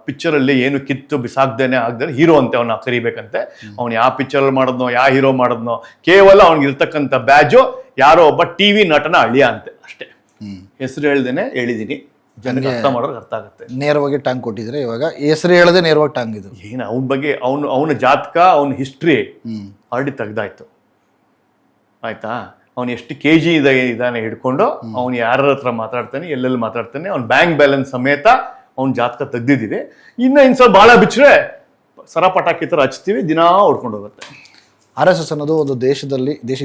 ಪಿಕ್ಚರ್ ಅಲ್ಲಿ ಏನು ಕಿತ್ತು ಬಿಸಾಕ್ದೇನೆ ಆಗದೇನೆ ಹೀರೋ ಅಂತೆ ಅವನ್ನ ಕರಿಬೇಕಂತೆ. ಅವ್ನು ಯಾವ ಪಿಕ್ಚರ್ ಅಲ್ಲಿ ಮಾಡಿದ್ನೋ, ಯಾವ ಹೀರೋ ಮಾಡಿದ್ನೋ, ಕೇವಲ ಅವ್ನಿಗೆ ಇರ್ತಕ್ಕಂಥ ಬ್ಯಾಜು ಯಾರೋ ಒಬ್ಬ TV ನಟನ ಅಳಿಯ ಅಂತೆ ಅಷ್ಟೇ. ಹೆಸರು ಹೇಳ್ದೇನೆ ಹೇಳಿದೀನಿ, ಜನಕ್ಕೆ ಅರ್ಥ ಮಾಡೋದು ಅರ್ಥ ಆಗುತ್ತೆ. ನೇರವಾಗಿ ಟಾಂಗ್ ಕೊಟ್ಟಿದ್ರೆ, ಇವಾಗ ಹೆಸರು ಹೇಳದೆ ನೇರವಾಗಿ ಟಾಂಗ್ ಇದು ಏನು ಅವನ ಬಗ್ಗೆ ಅವನ ಜಾತಕ, ಅವನ ಹಿಸ್ಟ್ರಿ ಆಲ್ರೆಡಿ ತೆಗ್ದಾಯ್ತು, ಆಯ್ತಾ? ಅವ್ನು ಎಷ್ಟು KG ಇದಾನೆ ಹಿಡ್ಕೊಂಡು ಅವ್ನು ಯಾರ ಹತ್ರ ಮಾತಾಡ್ತಾನೆ, ಎಲ್ಲೆಲ್ಲಿ ಮಾತಾಡ್ತಾನೆ, ಅವ್ನ ಬ್ಯಾಂಕ್ ಬ್ಯಾಲೆನ್ಸ್ ಸಮೇತ ಅವ್ನ ಜಾತಕ ತೆಗ್ದಿದ್ದೀವಿ. ಇನ್ನು ಸ್ವಲ್ಪ ಭಾಳ ಬಿಚ್ಚರೆ ಸರ ಪಟಾಕಿ ಥರ ಹಚ್ತೀವಿ, ದಿನಾ ಹೊಡ್ಕೊಂಡು ಹೋಗುತ್ತೆ. RSS ಅನ್ನೋದು ಒಂದು ದೇಶ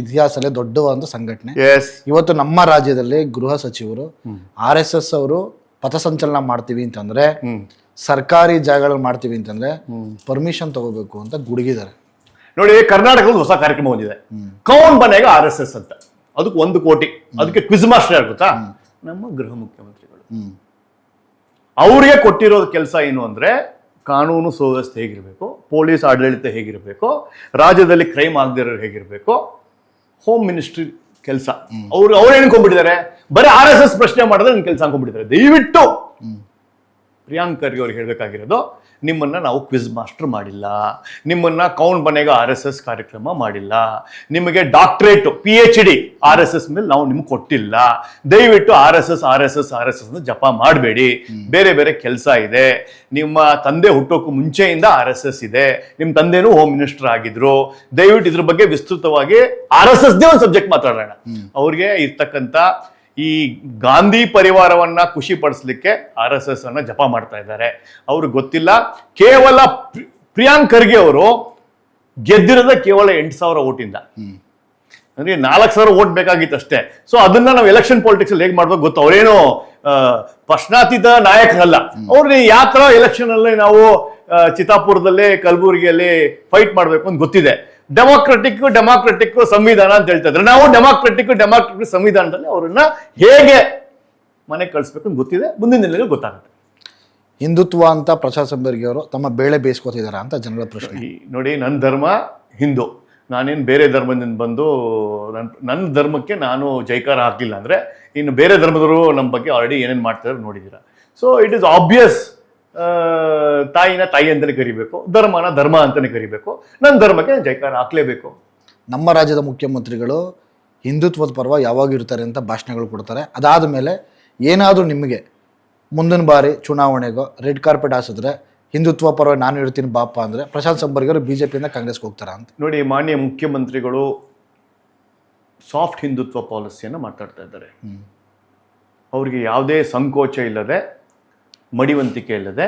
ಇತಿಹಾಸದಲ್ಲೇ ದೊಡ್ಡವಾದ ಸಂಘಟನೆ. ಇವತ್ತು ನಮ್ಮ ರಾಜ್ಯದಲ್ಲಿ ಗೃಹ ಸಚಿವರು RSS ಅವರು ಪಥಸಂಚಲನ ಮಾಡ್ತೀವಿ ಅಂತಂದ್ರೆ, ಸರ್ಕಾರಿ ಜಾಗಗಳಲ್ಲಿ ಮಾಡ್ತೀವಿ ಅಂತಂದ್ರೆ ಪರ್ಮಿಷನ್ ತಗೋಬೇಕು ಅಂತ ಗುಡುಗಿದ್ದಾರೆ. ನೋಡಿ, ಕರ್ನಾಟಕದಲ್ಲಿ ಹೊಸ ಕಾರ್ಯಕ್ರಮ ಬಂದಿದೆ, ಕೌನ್ ಬನೆಗ RSS ಅಂತ. ಅದಕ್ಕೆ 1 ಕೋಟಿ. ಅದಕ್ಕೆ ಕ್ವಿಜ್ ಮಾಸ್ಟರ್ ಯಾರು ಗೊತ್ತಾ? ನಮ್ಮ ಗೃಹ ಮುಖ್ಯಮಂತ್ರಿಗಳು. ಅವ್ರಿಗೆ ಕೊಟ್ಟಿರೋ ಕೆಲಸ ಏನು ಅಂದ್ರೆ ಕಾನೂನು ಸುವ್ಯವಸ್ಥೆ ಹೇಗಿರಬೇಕು, ಪೊಲೀಸ್ ಆಡಳಿತ ಹೇಗಿರಬೇಕು, ರಾಜ್ಯದಲ್ಲಿ ಕ್ರೈಮ್ ಆಗದಿರೋರು ಹೇಗಿರಬೇಕು, ಹೋಮ್ ಮಿನಿಸ್ಟ್ರಿ ಕೆಲಸ. ಅವ್ರು ಏನ್ಕೊಂಡ್ಬಿಟ್ಟಿದ್ದಾರೆ, ಬರೀ RSS ಪ್ರಶ್ನೆ ಮಾಡಿದ್ರೆ ನನ್ನ ಕೆಲಸ ಅನ್ಕೊಂಡ್ಬಿಟ್ಟಿದ್ದಾರೆ. ದಯವಿಟ್ಟು ಪ್ರಿಯಾಂಕ್ ಖರ್ಗೆ ಅವ್ರಿಗೆ ಹೇಳ್ಬೇಕಾಗಿರೋದು, ನಿಮ್ಮನ್ನ ನಾವು ಕ್ವಿಜ್ ಮಾಸ್ಟರ್ ಮಾಡಿಲ್ಲ, ನಿಮ್ಮನ್ನ ಕೌನ್ ಬನೆಗ RSS ಕಾರ್ಯಕ್ರಮ ಮಾಡಿಲ್ಲ, ನಿಮಗೆ ಡಾಕ್ಟರೇಟ್ PhD RSS ಮೇಲೆ ನಾವು ನಿಮ್ಗೆ ಕೊಟ್ಟಿಲ್ಲ. ದಯವಿಟ್ಟು RSS ಜಪ ಮಾಡಬೇಡಿ. ಬೇರೆ ಬೇರೆ ಕೆಲಸ ಇದೆ. ನಿಮ್ಮ ತಂದೆ ಹುಟ್ಟೋಕ್ಕೂ ಮುಂಚೆಯಿಂದ RSS ಇದೆ. ನಿಮ್ಮ ತಂದೆನೂ ಹೋಮ್ ಮಿನಿಸ್ಟರ್ ಆಗಿದ್ರು. ದಯವಿಟ್ಟು ಇದ್ರ ಬಗ್ಗೆ ವಿಸ್ತೃತವಾಗಿ RSS ದೇ ಒಂದು ಸಬ್ಜೆಕ್ಟ್ ಮಾತಾಡೋಣ. ಅವ್ರಿಗೆ ಇರ್ತಕ್ಕಂಥ ಈ ಗಾಂಧಿ ಪರಿವಾರವನ್ನ ಖುಷಿ ಪಡಿಸ್ಲಿಕ್ಕೆ RSS ಅನ್ನ ಜಪ ಮಾಡ್ತಾ ಇದ್ದಾರೆ. ಅವ್ರಿಗೆ ಗೊತ್ತಿಲ್ಲ. ಕೇವಲ ಪ್ರಿಯಾಂಕ್ ಖರ್ಗೆ ಅವರು ಗೆದ್ದಿರೋದ ಕೇವಲ 8,000 ಓಟಿಂದ, ಅಂದ್ರೆ 4,000 ಓಟ್ ಬೇಕಾಗಿತ್ತು ಅಷ್ಟೇ. ಸೊ ಅದನ್ನ ನಾವು ಎಲೆಕ್ಷನ್ ಪಾಲಿಟಿಕ್ಸ್ ಅಲ್ಲಿ ಹೇಗೆ ಮಾಡ್ಬೇಕು ಗೊತ್ತು. ಅವ್ರೇನು ಪ್ರಶ್ನಾತೀತ ನಾಯಕರಲ್ಲ. ಅವ್ರನ್ನ ಯಾವ ತರ ಎಲೆಕ್ಷನ್ ಅಲ್ಲಿ ನಾವು ಚಿತ್ತಾಪುರದಲ್ಲಿ, ಕಲಬುರಗಿಯಲ್ಲಿ ಫೈಟ್ ಮಾಡ್ಬೇಕು ಅಂತ ಗೊತ್ತಿದೆ. ಡೆಮಾಕ್ರೆಟಿಕ್ ಸಂವಿಧಾನ ಅಂತ ಹೇಳ್ತಾ ಇದ್ರೆ, ನಾವು ಡೆಮಾಕ್ರೆಟಿಕ್ ಸಂವಿಧಾನದಲ್ಲಿ ಅವರನ್ನ ಹೇಗೆ ಮನೆ ಕಳಿಸ್ಬೇಕು ಅಂತ ಗೊತ್ತಿದೆ. ಮುಂದಿನ ದಿನಗಳಲ್ಲಿ ಗೊತ್ತಾಗುತ್ತೆ. ಹಿಂದುತ್ವ ಅಂತ ಪ್ರಸಾದ್ ಸಂಬರ್ಗಿ ಅವರು ತಮ್ಮ ಬೇಳೆ ಬೇಯಿಸ್ಕೊತಿದಾರ ಅಂತ ಜನರ ಪ್ರಶ್ನೆ. ನೋಡಿ, ನನ್ನ ಧರ್ಮ ಹಿಂದೂ. ನಾನೇನು ಬೇರೆ ಧರ್ಮದಿಂದ ಬಂದು ನನ್ನ ಧರ್ಮಕ್ಕೆ ನಾನು ಜೈಕಾರ ಹಾಕಲಿಲ್ಲ ಅಂದ್ರೆ ಇನ್ನು ಬೇರೆ ಧರ್ಮದವರು ನಮ್ಮ ಬಗ್ಗೆ ಆಲ್ರೆಡಿ ಏನೇನು ಮಾಡ್ತಾರೆ ನೋಡಿದ್ದೀರಾ. So it is obvious. ತಾಯಿನ ತಾಯಿ ಅಂತಾನೆ ಕರಿಬೇಕು, ಧರ್ಮನ ಧರ್ಮ ಅಂತಾನೆ ಕರಿಬೇಕು. ನನ್ನ ಧರ್ಮಕ್ಕೆ ನಾನು ಜೈಕಾರ ಹಾಕ್ಲೇಬೇಕು. ನಮ್ಮ ರಾಜ್ಯದ ಮುಖ್ಯಮಂತ್ರಿಗಳು ಹಿಂದುತ್ವದ ಪರ್ವ ಯಾವಾಗ ಇರ್ತಾರೆ ಅಂತ ಭಾಷಣಗಳು ಕೊಡ್ತಾರೆ. ಅದಾದ ಮೇಲೆ ಏನಾದರೂ ನಿಮಗೆ ಮುಂದಿನ ಬಾರಿ ಚುನಾವಣೆಗೋ ರೆಡ್ ಕಾರ್ಪೆಟ್ ಹಾಸಿದ್ರೆ ಹಿಂದುತ್ವ ಪರ್ವ ನಾನು ಇರ್ತೀನಿ ಬಾಪ ಅಂದರೆ ಪ್ರಶಾಂತ್ ಸಂಬರ್ಗಿ ಅವರು BJPಯಿಂದ ಕಾಂಗ್ರೆಸ್ಗೆ ಹೋಗ್ತಾರ ಅಂತ. ನೋಡಿ, ಮಾನ್ಯ ಮುಖ್ಯಮಂತ್ರಿಗಳು ಸಾಫ್ಟ್ ಹಿಂದುತ್ವ ಪಾಲಿಸಿಯನ್ನು ಮಾತಾಡ್ತಾ ಇದ್ದಾರೆ. ಅವ್ರಿಗೆ ಯಾವುದೇ ಸಂಕೋಚ ಇಲ್ಲದೆ, ಮಡಿವಂತಿಕೆ ಇಲ್ಲದೆ,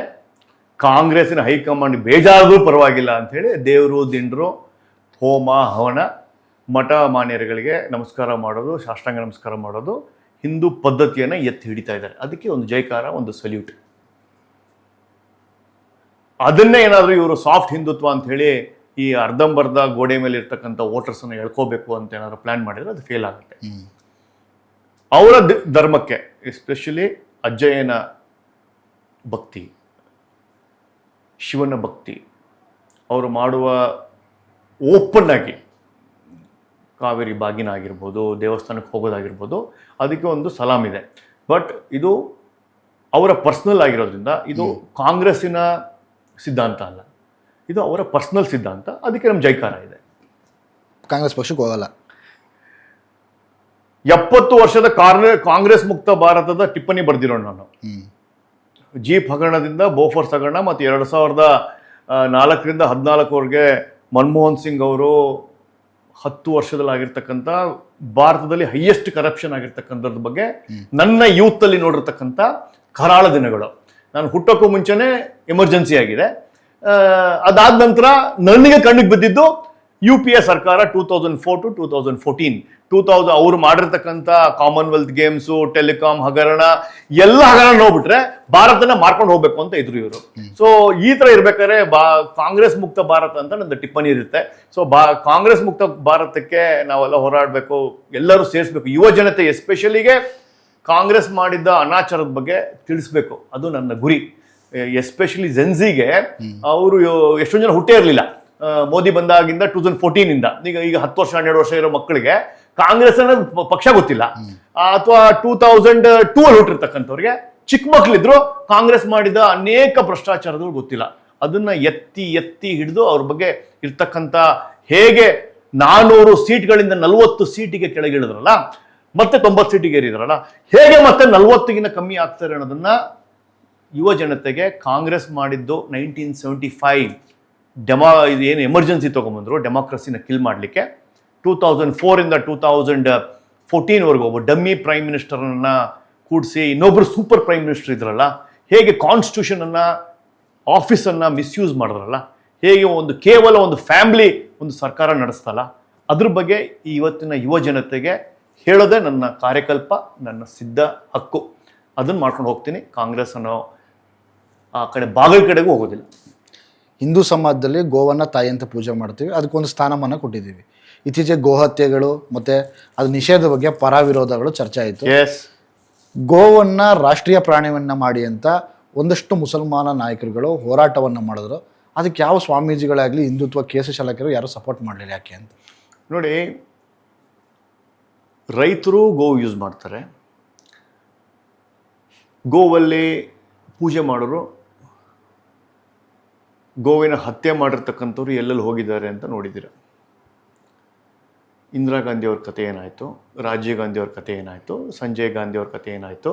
ಕಾಂಗ್ರೆಸ್ಸಿನ ಹೈಕಮಾಂಡ್ ಬೇಜಾರಾದ್ರೂ ಪರವಾಗಿಲ್ಲ ಅಂಥೇಳಿ ದೇವರು ದಿಂಡ್ರು, ಹೋಮ ಹವನ, ಮಠ ಮಾನ್ಯರುಗಳಿಗೆ ನಮಸ್ಕಾರ ಮಾಡೋದು, ಸಾಷ್ಟಾಂಗ ನಮಸ್ಕಾರ ಮಾಡೋದು, ಹಿಂದೂ ಪದ್ಧತಿಯನ್ನು ಎತ್ತಿ ಹಿಡಿತಾ ಇದ್ದಾರೆ. ಅದಕ್ಕೆ ಒಂದು ಜೈಕಾರ, ಒಂದು ಸಲ್ಯೂಟ್. ಅದನ್ನೇ ಏನಾದರೂ ಇವರು ಸಾಫ್ಟ್ ಹಿಂದುತ್ವ ಅಂತ ಹೇಳಿ ಈ ಅರ್ಧಂಬರ್ಧ ಗೋಡೆ ಮೇಲೆ ಇರ್ತಕ್ಕಂಥ ವೋಟರ್ಸನ್ನು ಎಳ್ಕೋಬೇಕು ಅಂತ ಏನಾದ್ರು ಪ್ಲಾನ್ ಮಾಡಿದ್ರೆ ಅದು ಫೇಲ್ ಆಗುತ್ತೆ. ಅವರ ಧರ್ಮಕ್ಕೆ, ಎಸ್ಪೆಷಲಿ ಅಜ್ಜಯ್ಯನ ಭಕ್ತಿ, ಶಿವನ ಭಕ್ತಿ, ಅವರು ಮಾಡುವ ಓಪನ್ ಆಗಿ ಕಾವೇರಿ ಬಾಗಿನ ಆಗಿರ್ಬೋದು, ದೇವಸ್ಥಾನಕ್ಕೆ ಹೋಗೋದಾಗಿರ್ಬೋದು, ಅದಕ್ಕೆ ಒಂದು ಸಲಾಮ್ ಇದೆ. ಬಟ್ ಇದು ಅವರ ಪರ್ಸ್ನಲ್ ಆಗಿರೋದ್ರಿಂದ ಇದು ಕಾಂಗ್ರೆಸ್ಸಿನ ಸಿದ್ಧಾಂತ ಅಲ್ಲ, ಇದು ಅವರ ಪರ್ಸ್ನಲ್ ಸಿದ್ಧಾಂತ. ಅದಕ್ಕೆ ನಮ್ಮ ಜೈಕಾರ ಇದೆ. ಕಾಂಗ್ರೆಸ್ ಪಕ್ಷಕ್ಕೆ ಹೋಗಲ್ಲ. 70 ವರ್ಷದ ಕಾಂಗ್ರೆಸ್ ಮುಕ್ತ ಭಾರತದ ಟಿಪ್ಪಣಿ ಬರೆದಿರೋಣ ನಾನು. ಜೀಪ್ ಹಗರಣದಿಂದ ಬೋಫೋರ್ಸ್ ಹಗರಣ ಮತ್ತು 2004ರಿಂದ 2014ವರೆಗೆ ಮನಮೋಹನ್ ಸಿಂಗ್ ಅವರು 10 ವರ್ಷದಲ್ಲಿ ಆಗಿರ್ತಕ್ಕಂಥ ಭಾರತದಲ್ಲಿ ಹೈಯೆಸ್ಟ್ ಕರಪ್ಷನ್ ಆಗಿರ್ತಕ್ಕಂಥದ್ರ ಬಗ್ಗೆ ನನ್ನ ಯೂತ್ ಅಲ್ಲಿ ನೋಡಿರ್ತಕ್ಕಂಥ ಕರಾಳ ದಿನಗಳು. ನಾನು ಹುಟ್ಟೋಕ್ಕೂ ಮುಂಚೆನೆ ಎಮರ್ಜೆನ್ಸಿ ಆಗಿದೆ. ಅದಾದ ನಂತರ ನನಗೆ ಕಣ್ಣಿಗೆ ಬಿದ್ದಿದ್ದು UPA ಸರ್ಕಾರ 2004 to 2014 ಅವರು ಮಾಡಿರ್ತಕ್ಕಂಥ ಕಾಮನ್ವೆಲ್ತ್ ಗೇಮ್ಸು, ಟೆಲಿಕಾಂ ಹಗರಣ, ಎಲ್ಲ ಹಗರಣ ನೋಡ್ಬಿಟ್ರೆ ಭಾರತನ ಮಾರ್ಕೊಂಡು ಹೋಗ್ಬೇಕು ಅಂತ ಇದ್ರು ಇವರು. ಸೊ ಈ ತರ ಇರ್ಬೇಕಾದ್ರೆ ಕಾಂಗ್ರೆಸ್ ಮುಕ್ತ ಭಾರತ ಅಂತ ನಂದು ಟಿಪ್ಪಣಿ ಇರುತ್ತೆ. ಸೊ ಕಾಂಗ್ರೆಸ್ ಮುಕ್ತ ಭಾರತಕ್ಕೆ ನಾವೆಲ್ಲ ಹೋರಾಡಬೇಕು, ಎಲ್ಲರೂ ಸೇರಿಸ್ಬೇಕು. ಯುವ ಜನತೆ ಎಸ್ಪೆಷಲಿಗೆ ಕಾಂಗ್ರೆಸ್ ಮಾಡಿದ್ದ ಅನಾಚಾರದ ಬಗ್ಗೆ ತಿಳಿಸ್ಬೇಕು, ಅದು ನನ್ನ ಗುರಿ. ಎಸ್ಪೆಷಲಿ ಜೆನ್ಸಿಗೆ ಅವರು ಎಷ್ಟೊಂದು ಜನ ಹುಟ್ಟೇ ಇರಲಿಲ್ಲ ಮೋದಿ ಬಂದಾಗಿಂದ 2014ಇಂದ. ಈಗ 10 ವರ್ಷ 12 ವರ್ಷ ಇರೋ ಮಕ್ಕಳಿಗೆ ಕಾಂಗ್ರೆಸ್ ಅನ್ನೋದು ಪಕ್ಷ ಗೊತ್ತಿಲ್ಲ, ಅಥವಾ 2002 ಅಲ್ಲಿ ಹುಟ್ಟಿರ್ತಕ್ಕಂಥವ್ರಿಗೆ ಚಿಕ್ಕ ಮಕ್ಕಳಿದ್ರು ಕಾಂಗ್ರೆಸ್ ಮಾಡಿದ ಅನೇಕ ಭ್ರಷ್ಟಾಚಾರಗಳು ಗೊತ್ತಿಲ್ಲ. ಅದನ್ನ ಎತ್ತಿ ಎತ್ತಿ ಹಿಡಿದು ಅವ್ರ ಬಗ್ಗೆ ಇರ್ತಕ್ಕಂಥ, ಹೇಗೆ 400 ಸೀಟ್ಗಳಿಂದ 40 ಸೀಟಿಗೆ ಕೆಳಗಿಳಿದ್ರಲ್ಲ, ಮತ್ತೆ 90 ಸೀಟಿಗೆ ಏರಿದ್ರಲ್ಲ, ಹೇಗೆ ಮತ್ತೆ 40ಗಿನ್ನ ಕಮ್ಮಿ ಆಗ್ತಾರೆ ಅನ್ನೋದನ್ನ ಯುವ ಜನತೆಗೆ ಕಾಂಗ್ರೆಸ್ ಮಾಡಿದ್ದು 1975 ಏನು ಎಮರ್ಜೆನ್ಸಿ ತೊಗೊಂಬಂದ್ರು ಡೆಮಾಕ್ರಸಿನ ಕಿಲ್ ಮಾಡಲಿಕ್ಕೆ. 2004ಇಂದ 2014ವರೆಗೂ ಒಬ್ಬ ಡಮ್ಮಿ ಪ್ರೈಮ್ ಮಿನಿಸ್ಟರ್ನ ಕೂಡಿಸಿ ಇನ್ನೊಬ್ರು ಸೂಪರ್ ಪ್ರೈಮ್ ಮಿನಿಸ್ಟರ್ ಇದ್ರಲ್ಲ, ಹೇಗೆ ಕಾನ್ಸ್ಟಿಟ್ಯೂಷನ್ ಅನ್ನ ಆಫೀಸನ್ನು ಮಿಸ್ಯೂಸ್ ಮಾಡಿದ್ರಲ್ಲ, ಹೇಗೆ ಕೇವಲ ಒಂದು ಫ್ಯಾಮಿಲಿ ಒಂದು ಸರ್ಕಾರ ನಡೆಸ್ತಲ್ಲ, ಅದ್ರ ಬಗ್ಗೆ ಇವತ್ತಿನ ಯುವ ಜನತೆಗೆ ಹೇಳೋದೇ ನನ್ನ ಕಾರ್ಯಕಲ್ಪ, ನನ್ನ ಸಿದ್ಧ ಹಕ್ಕು. ಅದನ್ನು ಮಾಡ್ಕೊಂಡು ಹೋಗ್ತೀನಿ. ಕಾಂಗ್ರೆಸ್ ಅನ್ನೋ ಆ ಕಡೆ ಬಾಗಿಲ ಕಡೆಗೂ ಹೋಗೋದಿಲ್ಲ. ಹಿಂದೂ ಸಮಾಜದಲ್ಲಿ ಗೋವನ್ನ ತಾಯಿ ಅಂತ ಪೂಜೆ ಮಾಡ್ತೀವಿ, ಅದಕ್ಕೊಂದು ಸ್ಥಾನಮಾನ ಕೊಟ್ಟಿದ್ದೀವಿ. ಇತ್ತೀಚೆಗೆ ಗೋಹತ್ಯೆಗಳು ಮತ್ತು ಅದು ನಿಷೇಧ ಬಗ್ಗೆ ಪರ ವಿರೋಧಗಳು ಚರ್ಚೆ ಆಯಿತು. ಎಸ್, ಗೋವನ್ನು ರಾಷ್ಟ್ರೀಯ ಪ್ರಾಣಿಯನ್ನು ಮಾಡಿ ಅಂತ ಒಂದಷ್ಟು ಮುಸಲ್ಮಾನ ನಾಯಕರುಗಳು ಹೋರಾಟವನ್ನು ಮಾಡಿದ್ರು. ಅದಕ್ಕೆ ಯಾವ ಸ್ವಾಮೀಜಿಗಳಾಗಲಿ ಹಿಂದುತ್ವ ಕೇಸು ಚಾಲಕರು ಯಾರು ಸಪೋರ್ಟ್ ಮಾಡಲಿಲ್ಲ, ಯಾಕೆ ಅಂತ? ನೋಡಿ, ರೈತರು ಗೋ ಯೂಸ್ ಮಾಡ್ತಾರೆ, ಗೋವಲ್ಲಿ ಪೂಜೆ ಮಾಡೋರು, ಗೋವಿನ ಹತ್ಯೆ ಮಾಡಿರ್ತಕ್ಕಂಥವ್ರು ಎಲ್ಲೆಲ್ಲಿ ಹೋಗಿದ್ದಾರೆ ಅಂತ ನೋಡಿದ್ದೀರ. ಇಂದಿರಾ ಗಾಂಧಿಯವ್ರ ಕಥೆ ಏನಾಯಿತು, ರಾಜೀವ್ ಗಾಂಧಿಯವ್ರ ಕಥೆ ಏನಾಯಿತು, ಸಂಜಯ್ ಗಾಂಧಿಯವ್ರ ಕಥೆ ಏನಾಯಿತು,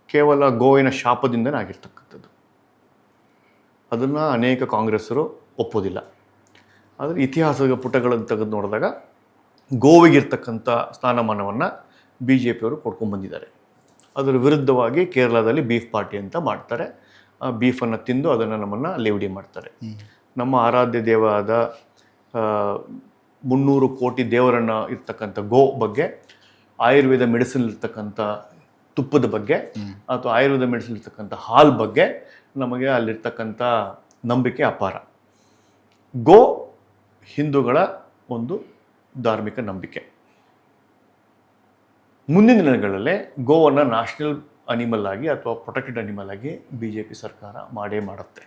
ಕೇವಲ ಗೋವಿನ ಶಾಪದಿಂದನೇ ಆಗಿರ್ತಕ್ಕಂಥದ್ದು. ಅದನ್ನು ಅನೇಕ ಕಾಂಗ್ರೆಸ್ಸರು ಒಪ್ಪೋದಿಲ್ಲ. ಆದರೆ ಇತಿಹಾಸದ ಪುಟಗಳನ್ನು ತೆಗೆದು ನೋಡಿದಾಗ ಗೋವಿಗಿರ್ತಕ್ಕಂಥ ಸ್ಥಾನಮಾನವನ್ನು BJPಯವರು ಕೊಡ್ಕೊಂಡ್ಬಂದಿದ್ದಾರೆ. ಅದರ ವಿರುದ್ಧವಾಗಿ ಕೇರಳದಲ್ಲಿ ಬೀಫ್ ಪಾರ್ಟಿ ಅಂತ ಮಾಡ್ತಾರೆ. ಆ ಬೀಫನ್ನು ತಿಂದು ಅದನ್ನು ನಮ್ಮನ್ನು ಲೇವಡಿ ಮಾಡ್ತಾರೆ. ನಮ್ಮ ಆರಾಧ್ಯ ದೇವರಾದ 300 ಕೋಟಿ ದೇವರನ್ನು ಇರ್ತಕ್ಕಂಥ ಗೋ ಬಗ್ಗೆ, ಆಯುರ್ವೇದ ಮೆಡಿಸಿನ್ ಇರ್ತಕ್ಕಂಥ ತುಪ್ಪದ ಬಗ್ಗೆ ಅಥವಾ ಆಯುರ್ವೇದ ಮೆಡಿಸಿನ್ ಇರ್ತಕ್ಕಂಥ ಹಾಲ್ ಬಗ್ಗೆ ನಮಗೆ ಅಲ್ಲಿರ್ತಕ್ಕಂಥ ನಂಬಿಕೆ ಅಪಾರ. ಗೋ ಹಿಂದೂಗಳ ಒಂದು ಧಾರ್ಮಿಕ ನಂಬಿಕೆ. ಮುಂದಿನ ದಿನಗಳಲ್ಲಿ ಗೋವನ್ನು ನ್ಯಾಷನಲ್ ಅನಿಮಲ್ ಆಗಿ ಅಥವಾ ಪ್ರೊಟೆಕ್ಟೆಡ್ ಅನಿಮಲ್ ಆಗಿ BJP ಸರ್ಕಾರ ಮಾಡೇ ಮಾಡುತ್ತೆ.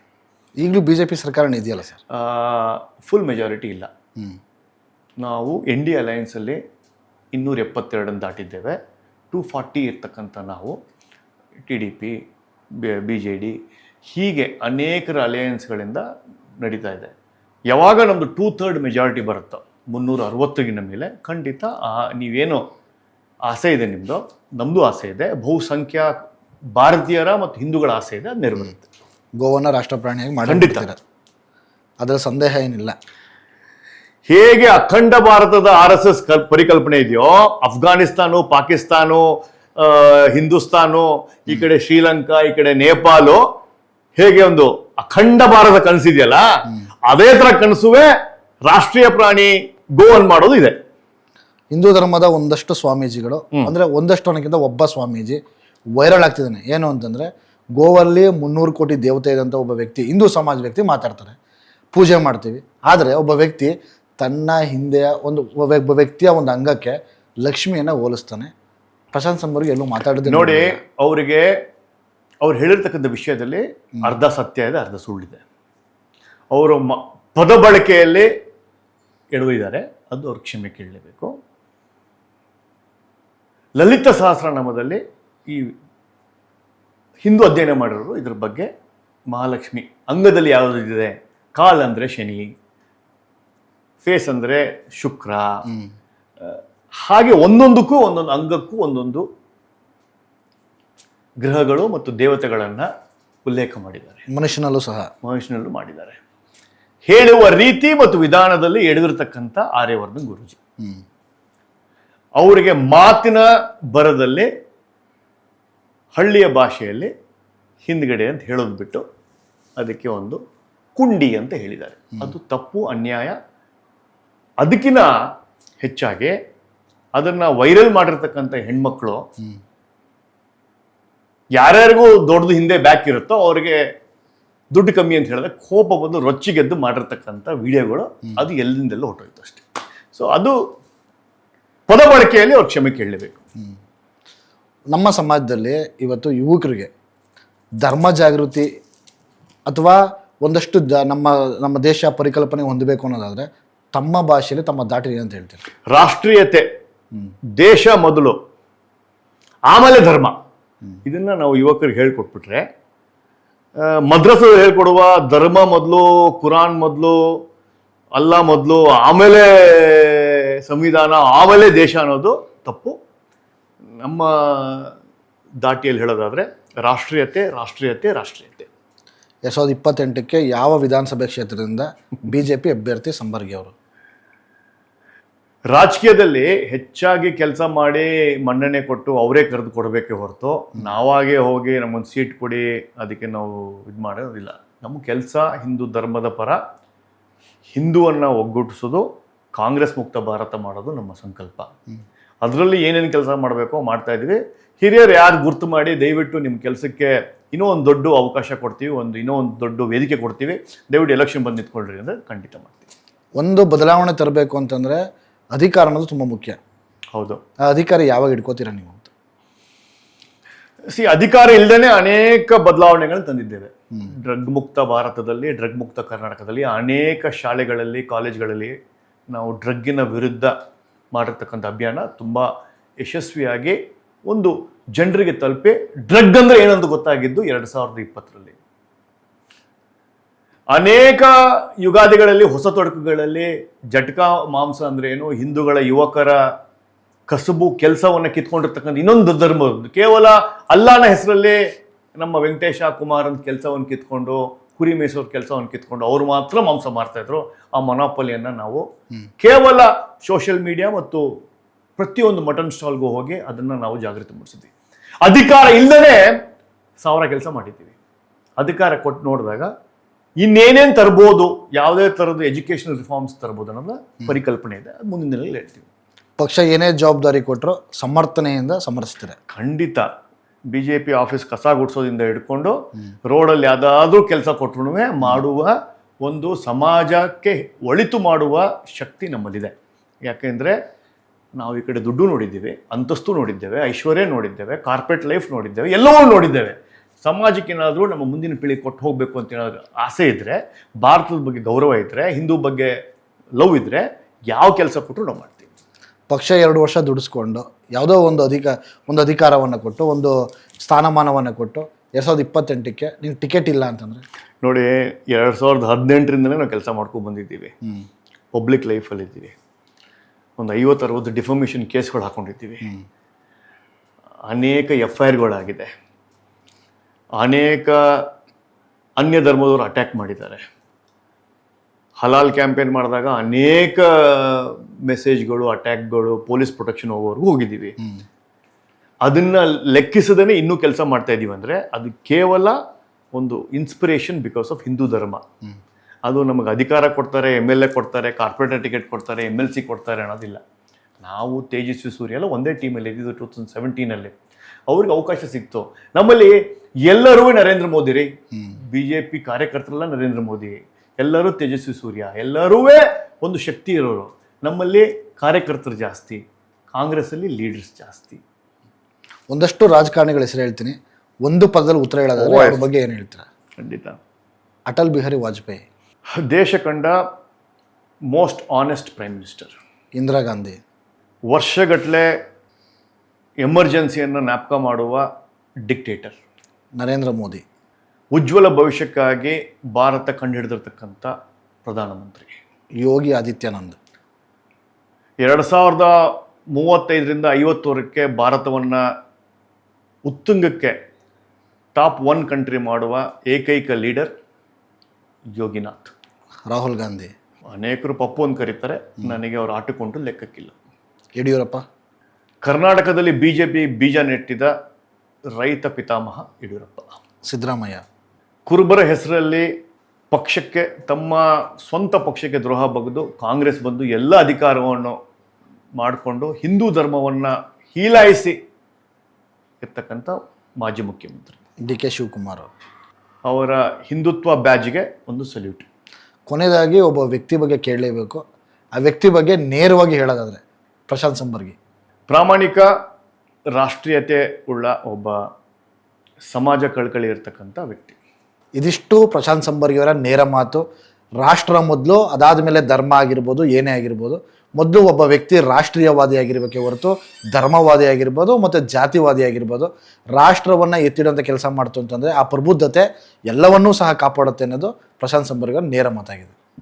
ಈಗಲೂ BJP ಸರ್ಕಾರನೇ ಇದೆಯಲ್ಲ ಸರ್? ಫುಲ್ ಮೆಜಾರಿಟಿ ಇಲ್ಲ. ನಾವು NDA ಅಲಯನ್ಸಲ್ಲಿ 272 ದಾಟಿದ್ದೇವೆ. 240 ಇರ್ತಕ್ಕಂಥ ನಾವು TDP, BJD ಹೀಗೆ ಅನೇಕರ ಅಲಯನ್ಸ್ಗಳಿಂದ ನಡೀತಾ ಇದೆ. ಯಾವಾಗ ನಮ್ಮದು 2/3 ಮೆಜಾರಿಟಿ ಬರುತ್ತೋ 360ಗಿನ ಮೇಲೆ ಖಂಡಿತ ನೀವೇನೋ ಆಸೆ ಇದೆ ನಿಮ್ಮದು, ನಮ್ಮದು ಆಸೆ ಇದೆ, ಬಹುಸಂಖ್ಯಾ ಭಾರತೀಯರ ಮತ್ತು ಹಿಂದೂಗಳ ಆಸೆ ಇದೆ, ಅದು ನೆರವೇರುತ್ತೆ. ಗೋವನ್ನು ರಾಷ್ಟ್ರಪ್ರಾಣಿಯಾಗಿ ಖಂಡಿತ, ಅದರ ಸಂದೇಹ ಏನಿಲ್ಲ. ಹೇಗೆ ಅಖಂಡ ಭಾರತದ RSS ಪರಿಕಲ್ಪನೆ ಇದೆಯೋ, ಅಫ್ಘಾನಿಸ್ತಾನ, ಪಾಕಿಸ್ತಾನ, ಹಿಂದೂಸ್ತಾನು, ಈ ಕಡೆ ಶ್ರೀಲಂಕಾ, ಈ ಕಡೆ ನೇಪಾಳು, ಹೇಗೆ ಒಂದು ಅಖಂಡ ಭಾರತ ಕನಸಿದೆಯಲ್ಲ, ಅದೇ ತರ ಕನಸುವೆ ರಾಷ್ಟ್ರೀಯ ಪ್ರಾಣಿ ಗೋವನ್ನು ಮಾಡೋದು ಇದೆ. ಹಿಂದೂ ಧರ್ಮದ ಒಂದಷ್ಟು ಸ್ವಾಮೀಜಿಗಳು, ಅಂದರೆ ಒಂದಷ್ಟು ಅನ್ನೋಕ್ಕಿಂತ ಒಬ್ಬ ಸ್ವಾಮೀಜಿ ವೈರಲ್ ಆಗ್ತಿದ್ದಾನೆ. ಏನು ಅಂತಂದರೆ, ಗೋವಲ್ಲಿ 300 ಕೋಟಿ ದೇವತೆ ಇದ್ದಂಥ ಒಬ್ಬ ವ್ಯಕ್ತಿ, ಹಿಂದೂ ಸಮಾಜ ವ್ಯಕ್ತಿ ಮಾತಾಡ್ತಾರೆ, ಪೂಜೆ ಮಾಡ್ತೀವಿ. ಆದರೆ ಒಬ್ಬ ವ್ಯಕ್ತಿ ತನ್ನ ಹಿಂದೆ ಒಬ್ಬ ವ್ಯಕ್ತಿಯ ಒಂದು ಅಂಗಕ್ಕೆ ಲಕ್ಷ್ಮಿಯನ್ನು ಹೋಲಿಸ್ತಾನೆ. ಪ್ರಶಾಂತ್ ಸಂಬರ್ಗೆ ಎಲ್ಲೂ ಮಾತಾಡಿದ್ರೆ ನೋಡಿ, ಅವ್ರು ಹೇಳಿರ್ತಕ್ಕಂಥ ವಿಷಯದಲ್ಲಿ ಅರ್ಧ ಸತ್ಯ ಇದೆ, ಅರ್ಧ ಸುಳ್ಳಿದೆ. ಅವರು ಪದ ಬಳಕೆಯಲ್ಲಿ ಎಡವಿದ್ದಾರೆ, ಅದು ಅವ್ರ ಕ್ಷಮೆ ಕೇಳಲೇಬೇಕು. ಲಲಿತ ಸಹಸ್ರನಾಮದಲ್ಲಿ ಈ ಹಿಂದೂ ಅಧ್ಯಯನ ಮಾಡಿರೋರು ಇದ್ರ ಬಗ್ಗೆ ಮಹಾಲಕ್ಷ್ಮಿ ಅಂಗದಲ್ಲಿ ಯಾವುದಿದೆ, ಕಾಲ್ ಅಂದರೆ ಶನಿ, ಫೇಸ್ ಅಂದರೆ ಶುಕ್ರ, ಹಾಗೆ ಒಂದೊಂದಕ್ಕೂ ಒಂದೊಂದು ಅಂಗಕ್ಕೂ ಒಂದೊಂದು ಗ್ರಹಗಳು ಮತ್ತು ದೇವತೆಗಳನ್ನು ಉಲ್ಲೇಖ ಮಾಡಿದ್ದಾರೆ. ಮನುಷ್ಯನಲ್ಲೂ ಮಾಡಿದ್ದಾರೆ. ಹೇಳುವ ರೀತಿ ಮತ್ತು ವಿಧಾನದಲ್ಲಿ ಎಡವಿರ್ತಕ್ಕಂಥ ಆರ್ಯವರ್ಧನ್ ಗುರೂಜಿ, ಅವರಿಗೆ ಮಾತಿನ ಬರದಲ್ಲಿ ಹಳ್ಳಿಯ ಭಾಷೆಯಲ್ಲಿ ಹಿಂದ್ಗಡೆ ಅಂತ ಹೇಳೋದು ಬಿಟ್ಟು ಅದಕ್ಕೆ ಒಂದು ಕುಂಡಿ ಅಂತ ಹೇಳಿದ್ದಾರೆ. ಅದು ತಪ್ಪು, ಅನ್ಯಾಯ. ಅದಕ್ಕಿಂತ ಹೆಚ್ಚಾಗಿ ಅದನ್ನ ವೈರಲ್ ಮಾಡಿರ್ತಕ್ಕಂಥ ಹೆಣ್ಮಕ್ಳು ಯಾರ್ಯಾರಿಗೂ ದೊಡ್ಡದು ಹಿಂದೆ ಬ್ಯಾಕ್ ಇರುತ್ತೋ ಅವ್ರಿಗೆ ದುಡ್ಡು ಕಮ್ಮಿ ಅಂತ ಹೇಳಿದ್ರೆ ಕೋಪ ಬಂದು ರೊಚ್ಚಿಗೆದ್ದು ಮಾಡಿರ್ತಕ್ಕಂಥ ವಿಡಿಯೋಗಳು ಅದು ಎಲ್ಲಿಂದೆಲ್ಲ ಹೊರಟೋಯ್ತು ಅಷ್ಟೇ. ಸೊ ಅದು ಪದ ಬಳಕೆಯಲ್ಲಿ ಅವ್ರು ಕ್ಷಮೆ ಕೇಳಲೇಬೇಕು. ನಮ್ಮ ಸಮಾಜದಲ್ಲಿ ಇವತ್ತು ಯುವಕರಿಗೆ ಧರ್ಮ ಜಾಗೃತಿ ಅಥವಾ ಒಂದಷ್ಟು ನಮ್ಮ ದೇಶ ಪರಿಕಲ್ಪನೆ ಹೊಂದಬೇಕು ಅನ್ನೋದಾದ್ರೆ ತಮ್ಮ ಭಾಷೆಯಲ್ಲಿ ತಮ್ಮ ದಾಟಿ ಅಂತ ಹೇಳ್ತಾರೆ. ರಾಷ್ಟ್ರೀಯತೆ, ದೇಶ ಮೊದಲು, ಆಮೇಲೆ ಧರ್ಮ. ಇದನ್ನ ನಾವು ಯುವಕರಿಗೆ ಹೇಳ್ಕೊಟ್ಬಿಟ್ರೆ, ಮದ್ರಸಾ ಹೇಳ್ಕೊಡುವ ಧರ್ಮ ಮೊದಲು, ಕುರಾನ್ ಮೊದಲು, ಅಲ್ಲಾ ಮೊದಲು, ಆಮೇಲೆ ಸಂವಿಧಾನ, ಆಮೇಲೆ ದೇಶ ಅನ್ನೋದು ತಪ್ಪು. ನಮ್ಮ ದಾಟಿಯಲ್ಲಿ ಹೇಳೋದಾದ್ರೆ ರಾಷ್ಟ್ರೀಯತೆ, ರಾಷ್ಟ್ರೀಯತೆ, ರಾಷ್ಟ್ರೀಯತೆ. 2028ಕ್ಕೆ ಯಾವ ವಿಧಾನಸಭೆ ಕ್ಷೇತ್ರದಿಂದ BJP ಅಭ್ಯರ್ಥಿ ಸಂಬರ್ಗಿ ಅವರು? ರಾಜಕೀಯದಲ್ಲಿ ಹೆಚ್ಚಾಗಿ ಕೆಲಸ ಮಾಡಿ ಮನ್ನಣೆ ಕೊಟ್ಟು ಅವರೇ ಕರೆದು ಕೊಡಬೇಕೆ ಹೊರತು ನಾವಾಗೇ ಹೋಗಿ ನಮಗೊಂದು ಸೀಟ್ ಕೊಡಿ ಅದಕ್ಕೆ ನಾವು ಇದು ಮಾಡೋದಿಲ್ಲ. ನಮ್ಮ ಕೆಲಸ ಹಿಂದೂ ಧರ್ಮದ ಪರ, ಹಿಂದೂವನ್ನು ಒಗ್ಗೂಡಿಸೋದು, ಕಾಂಗ್ರೆಸ್ ಮುಕ್ತ ಭಾರತ ಮಾಡೋದು ನಮ್ಮ ಸಂಕಲ್ಪ. ಅದರಲ್ಲಿ ಏನೇನು ಕೆಲಸ ಮಾಡಬೇಕೋ ಮಾಡ್ತಾ ಇದ್ದೀವಿ. ಹಿರಿಯರು ಯಾರು ಗುರ್ತು ಮಾಡಿ ದಯವಿಟ್ಟು ನಿಮ್ಮ ಕೆಲಸಕ್ಕೆ ಇನ್ನೂ ಒಂದು ದೊಡ್ಡ ಅವಕಾಶ ಕೊಡ್ತೀವಿ, ಇನ್ನೂ ಒಂದು ದೊಡ್ಡ ವೇದಿಕೆ ಕೊಡ್ತೀವಿ, ದಯವಿಟ್ಟು ಎಲೆಕ್ಷನ್ ಬಂದು ನಿಂತ್ಕೊಳ್ರಿ ಅಂದರೆ ಖಂಡಿತ ಮಾಡ್ತೀವಿ. ಒಂದು ಬದಲಾವಣೆ ತರಬೇಕು ಅಂತಂದರೆ ಅಧಿಕಾರ ಅನ್ನೋದು ತುಂಬ ಮುಖ್ಯ. ಹೌದು. ಆ ಅಧಿಕಾರ ಯಾವಾಗ ಇಟ್ಕೋತೀರಾ ನೀವು ಅಂತ? ಅಧಿಕಾರ ಇಲ್ಲದೇನೆ ಅನೇಕ ಬದಲಾವಣೆಗಳನ್ನು ತಂದಿದ್ದೇವೆ. ಡ್ರಗ್ ಮುಕ್ತ ಭಾರತದಲ್ಲಿ, ಡ್ರಗ್ ಮುಕ್ತ ಕರ್ನಾಟಕದಲ್ಲಿ ಅನೇಕ ಶಾಲೆಗಳಲ್ಲಿ, ಕಾಲೇಜ್ಗಳಲ್ಲಿ ನಾವು ಡ್ರಗ್ಗಿನ ವಿರುದ್ಧ ಮಾಡಿರ್ತಕ್ಕಂಥ ಅಭಿಯಾನ ತುಂಬ ಯಶಸ್ವಿಯಾಗಿ ಒಂದು ಜನರಿಗೆ ತಲುಪಿ ಡ್ರಗ್ ಅಂದ್ರೆ ಏನಂತ ಗೊತ್ತಾಗಿದ್ದು 2020ರಲ್ಲಿ. ಅನೇಕ ಯುಗಾದಿಗಳಲ್ಲಿ, ಹೊಸ ತೊಡಕುಗಳಲ್ಲಿ ಜಟ್ಕಾ ಮಾಂಸ ಅಂದ್ರೆ ಏನು, ಹಿಂದೂಗಳ ಯುವಕರ ಕಸುಬು ಕೆಲಸವನ್ನು ಕಿತ್ಕೊಂಡಿರ್ತಕ್ಕಂಥ ಇನ್ನೊಂದು ಧರ್ಮ, ಕೇವಲ ಅಲ್ಲಾನ ಹೆಸರಲ್ಲಿ ನಮ್ಮ ವೆಂಕಟೇಶ ಕುಮಾರ್ ಅಂತ ಕೆಲಸವನ್ನು ಕಿತ್ಕೊಂಡು, ಕುರಿ ಮೇಯಿಸೋರ್ ಕೆಲಸವನ್ನು ಕಿತ್ಕೊಂಡು ಅವ್ರು ಮಾತ್ರ ಮಾಂಸ ಮಾರ್ತಾ ಇದ್ರು. ಆ ಮೊನಾಪಲಿಯನ್ನು ನಾವು ಕೇವಲ ಸೋಷಿಯಲ್ ಮೀಡಿಯಾ ಮತ್ತು ಪ್ರತಿಯೊಂದು ಮಟನ್ ಸ್ಟಾಲ್ಗೂ ಹೋಗಿ ಅದನ್ನು ನಾವು ಜಾಗೃತಿ ಮೂಡಿಸಿದ್ವಿ. ಅಧಿಕಾರ ಇಲ್ಲದೇ 1000 ಕೆಲಸ ಮಾಡಿದ್ದೀವಿ. ಅಧಿಕಾರ ಕೊಟ್ಟು ನೋಡಿದಾಗ ಇನ್ನೇನೇನು ತರ್ಬೋದು, ಯಾವುದೇ ಥರದ ಎಜುಕೇಷನಲ್ ರಿಫಾರ್ಮ್ಸ್ ತರ್ಬೋದು ಅನ್ನೋದು ಪರಿಕಲ್ಪನೆ ಇದೆ. ಅದು ಮುಂದಿನ ದಿನಗಳಲ್ಲಿ ಹೇಳ್ತೀವಿ. ಪಕ್ಷ ಏನೇ ಜವಾಬ್ದಾರಿ ಕೊಟ್ಟರು ಸಮರ್ಥನೆಯಿಂದ ಸಮರ್ಥಿಸ್ತಾರೆ. ಖಂಡಿತ. BJP ಆಫೀಸ್ ಕಸ ಗುಡಿಸೋದಿಂದ ಹಿಡ್ಕೊಂಡು ರೋಡಲ್ಲಿ ಯಾವುದಾದ್ರೂ ಕೆಲಸ ಕೊಟ್ಟರು ಮಾಡುವ ಒಂದು ಸಮಾಜಕ್ಕೆ ಒಳಿತು ಮಾಡುವ ಶಕ್ತಿ ನಮ್ಮಲ್ಲಿದೆ. ಯಾಕೆಂದರೆ ನಾವು ಈ ಕಡೆ ದುಡ್ಡು ನೋಡಿದ್ದೇವೆ, ಅಂತಸ್ತು ನೋಡಿದ್ದೇವೆ, ಐಶ್ವರ್ಯ ನೋಡಿದ್ದೇವೆ, ಕಾರ್ಪೊರೇಟ್ ಲೈಫ್ ನೋಡಿದ್ದೇವೆ, ಎಲ್ಲವೂ ನೋಡಿದ್ದೇವೆ. ಸಮಾಜಕ್ಕೆ ಏನಾದರೂ ನಮ್ಮ ಮುಂದಿನ ಪೀಳಿ ಕೊಟ್ಟು ಹೋಗಬೇಕು ಅಂತ ಏನಾದರೂ ಆಸೆ ಇದ್ದರೆ, ಭಾರತದ ಬಗ್ಗೆ ಗೌರವ ಇದ್ದರೆ, ಹಿಂದೂ ಬಗ್ಗೆ ಲವ್ ಇದ್ದರೆ, ಯಾವ ಕೆಲಸ ಕೊಟ್ಟರು ನಾವು ಮಾಡ್ತೀವಿ. ಪಕ್ಷ 2 ವರ್ಷ ದುಡಿಸ್ಕೊಂಡು ಯಾವುದೋ ಒಂದು ಅಧಿಕಾರವನ್ನು ಕೊಟ್ಟು, ಒಂದು ಸ್ಥಾನಮಾನವನ್ನು ಕೊಟ್ಟು 2028ಕ್ಕೆ ನಿಮ್ಗೆ ಟಿಕೆಟ್ ಇಲ್ಲ ಅಂತಂದರೆ ನೋಡಿ, 2018ರಿಂದಲೇ ನಾವು ಕೆಲಸ ಮಾಡ್ಕೊಂಡು ಬಂದಿದ್ದೀವಿ. ಪಬ್ಲಿಕ್ ಲೈಫಲ್ಲಿದ್ದೀವಿ. ಒಂದು 50-60 ಡಿಫಾಮೇಷನ್ ಕೇಸ್ಗಳು ಹಾಕೊಂಡಿದ್ದೀವಿ. ಅನೇಕ FIRಗಳಾಗಿದೆ. ಅನೇಕ ಅನ್ಯ ಧರ್ಮದವರು ಅಟ್ಯಾಕ್ ಮಾಡಿದ್ದಾರೆ. ಹಲಾಲ್ ಕ್ಯಾಂಪೇನ್ ಮಾಡಿದಾಗ ಅನೇಕ ಮೆಸೇಜ್ಗಳು, ಅಟ್ಯಾಕ್ಗಳು, ಪೊಲೀಸ್ ಪ್ರೊಟೆಕ್ಷನ್ ಹೋಗೋವರೆಗೂ ಹೋಗಿದ್ದೀವಿ. ಅದನ್ನ ಲೆಕ್ಕಿಸದೇ ಇನ್ನೂ ಕೆಲಸ ಮಾಡ್ತಾ ಇದ್ದೀವಿ ಅಂದರೆ ಅದು ಕೇವಲ ಒಂದು ಇನ್ಸ್ಪಿರೇಷನ್ ಬಿಕಾಸ್ ಆಫ್ ಹಿಂದೂ ಧರ್ಮ. ಅದು ನಮಗೆ ಅಧಿಕಾರ ಕೊಡ್ತಾರೆ, MLA ಕೊಡ್ತಾರೆ, ಕಾರ್ಪೊರೇಟರ್ ಟಿಕೆಟ್ ಕೊಡ್ತಾರೆ, MLC ಕೊಡ್ತಾರೆ ಅನ್ನೋದಿಲ್ಲ. ನಾವು ತೇಜಸ್ವಿ ಸೂರ್ಯ ಎಲ್ಲ ಒಂದೇ ಟೀಮಲ್ಲಿ ಇದ್ದಿದ್ದು 2017ನಲ್ಲಿ. ಅವ್ರಿಗೆ ಅವಕಾಶ ಸಿಕ್ತು. ನಮ್ಮಲ್ಲಿ ಎಲ್ಲರೂ ನರೇಂದ್ರ ಮೋದಿ ರೀ, BJP ಕಾರ್ಯಕರ್ತರೆಲ್ಲ ನರೇಂದ್ರ ಮೋದಿ, ಎಲ್ಲರೂ ತೇಜಸ್ವಿ ಸೂರ್ಯ, ಎಲ್ಲರೂ ಒಂದು ಶಕ್ತಿ ಇರೋರು. ನಮ್ಮಲ್ಲಿ ಕಾರ್ಯಕರ್ತರು ಜಾಸ್ತಿ, ಕಾಂಗ್ರೆಸ್ಸಲ್ಲಿ ಲೀಡರ್ಸ್ ಜಾಸ್ತಿ. ಒಂದಷ್ಟು ರಾಜಕಾರಣಿಗಳ ಹೆಸರು ಹೇಳ್ತೀನಿ, ಒಂದು ಪದದಲ್ಲಿ ಉತ್ತರ ಹೇಳೋದಾದ್ರೆ ಅವ್ರ ಬಗ್ಗೆ ಏನು ಹೇಳ್ತೀರಾ? ಖಂಡಿತ. ಅಟಲ್ ಬಿಹಾರಿ ವಾಜಪೇಯಿ ದೇಶ ಕಂಡ most honest prime minister. Indira Gandhi ವರ್ಷಗಟ್ಟಲೆ ಎಮರ್ಜೆನ್ಸಿಯನ್ನು ಜ್ಞಾಪಕ ಮಾಡುವ ಡಿಕ್ಟೇಟರ್. ನರೇಂದ್ರ ಮೋದಿ ಉಜ್ವಲ ಭವಿಷ್ಯಕ್ಕಾಗಿ ಭಾರತ ಕಂಡುಹಿಡಿದಿರ್ತಕ್ಕಂಥ ಪ್ರಧಾನಮಂತ್ರಿ. ಯೋಗಿ ಆದಿತ್ಯನಾಥ್ 2035ರಿಂದ 50ವರೆಗೆ ಭಾರತವನ್ನು ಉತ್ತುಂಗಕ್ಕೆ ಟಾಪ್ 1 ಕಂಟ್ರಿ ಮಾಡುವ ಏಕೈಕ ಲೀಡರ್ ಯೋಗಿನಾಥ್. ರಾಹುಲ್ ಗಾಂಧಿ ಅನೇಕರು ಪಪ್ಪು ಅಂತ ಕರೀತಾರೆ, ನನಗೆ ಅವ್ರು ಆಟಕೊಂಡು ಲೆಕ್ಕಕ್ಕಿಲ್ಲ. ಯಡಿಯೂರಪ್ಪ ಕರ್ನಾಟಕದಲ್ಲಿ BJP ಬೀಜ ನೆಟ್ಟಿದ ರೈತ ಪಿತಾಮಹ ಯಡಿಯೂರಪ್ಪ. ಸಿದ್ದರಾಮಯ್ಯ ಕುರುಬರ ಹೆಸರಲ್ಲಿ ಪಕ್ಷಕ್ಕೆ, ತಮ್ಮ ಸ್ವಂತ ಪಕ್ಷಕ್ಕೆ ದ್ರೋಹ ಬಗೆದು ಕಾಂಗ್ರೆಸ್ ಬಂದು ಎಲ್ಲ ಅಧಿಕಾರವನ್ನು ಮಾಡಿಕೊಂಡು ಹಿಂದೂ ಧರ್ಮವನ್ನು ಹೀಲಾಯಿಸಿ ಇರ್ತಕ್ಕಂಥ ಮಾಜಿ ಮುಖ್ಯಮಂತ್ರಿ. DK ಶಿವಕುಮಾರ್ ಅವರ ಹಿಂದುತ್ವ ಬ್ಯಾಜ್ಗೆ ಒಂದು ಸಲ್ಯೂಟ್. ಕೊನೆಯದಾಗಿ ಒಬ್ಬ ವ್ಯಕ್ತಿ ಬಗ್ಗೆ ಕೇಳಲೇಬೇಕು. ಆ ವ್ಯಕ್ತಿ ಬಗ್ಗೆ ನೇರವಾಗಿ ಹೇಳೋದಾದರೆ ಪ್ರಶಾಂತ್ ಸಂಬರ್ಗಿ. ಪ್ರಾಮಾಣಿಕ, ರಾಷ್ಟ್ರೀಯತೆ ಉಳ್ಳ ಒಬ್ಬ ಸಮಾಜ ಕಳಕಳಿ ಇರ್ತಕ್ಕಂಥ ವ್ಯಕ್ತಿ. ಇದಿಷ್ಟು ಪ್ರಶಾಂತ್ ಸಂಬರ್ಗಿಯವರ ನೇರ ಮಾತು. ರಾಷ್ಟ್ರ ಮೊದಲು, ಅದಾದ ಮೇಲೆ ಧರ್ಮ ಆಗಿರ್ಬೋದು, ಏನೇ ಆಗಿರ್ಬೋದು. ಮೊದಲು ಒಬ್ಬ ವ್ಯಕ್ತಿ ರಾಷ್ಟ್ರೀಯವಾದಿ ಆಗಿರಬೇಕೆ ಹೊರತು ಧರ್ಮವಾದಿ ಆಗಿರ್ಬೋದು ಮತ್ತು ಜಾತಿವಾದಿ ಆಗಿರ್ಬೋದು. ರಾಷ್ಟ್ರವನ್ನು ಎತ್ತಿಡುವಂಥ ಕೆಲಸ ಮಾಡ್ತು ಅಂತಂದರೆ ಆ ಪ್ರಬುದ್ಧತೆ ಎಲ್ಲವನ್ನೂ ಸಹ ಕಾಪಾಡುತ್ತೆ ಅನ್ನೋದು ಪ್ರಶಾಂತ್ ಸಂಬರ್ಗಿಯವರ ನೇರ ಮಾತಾಗಿದೆ.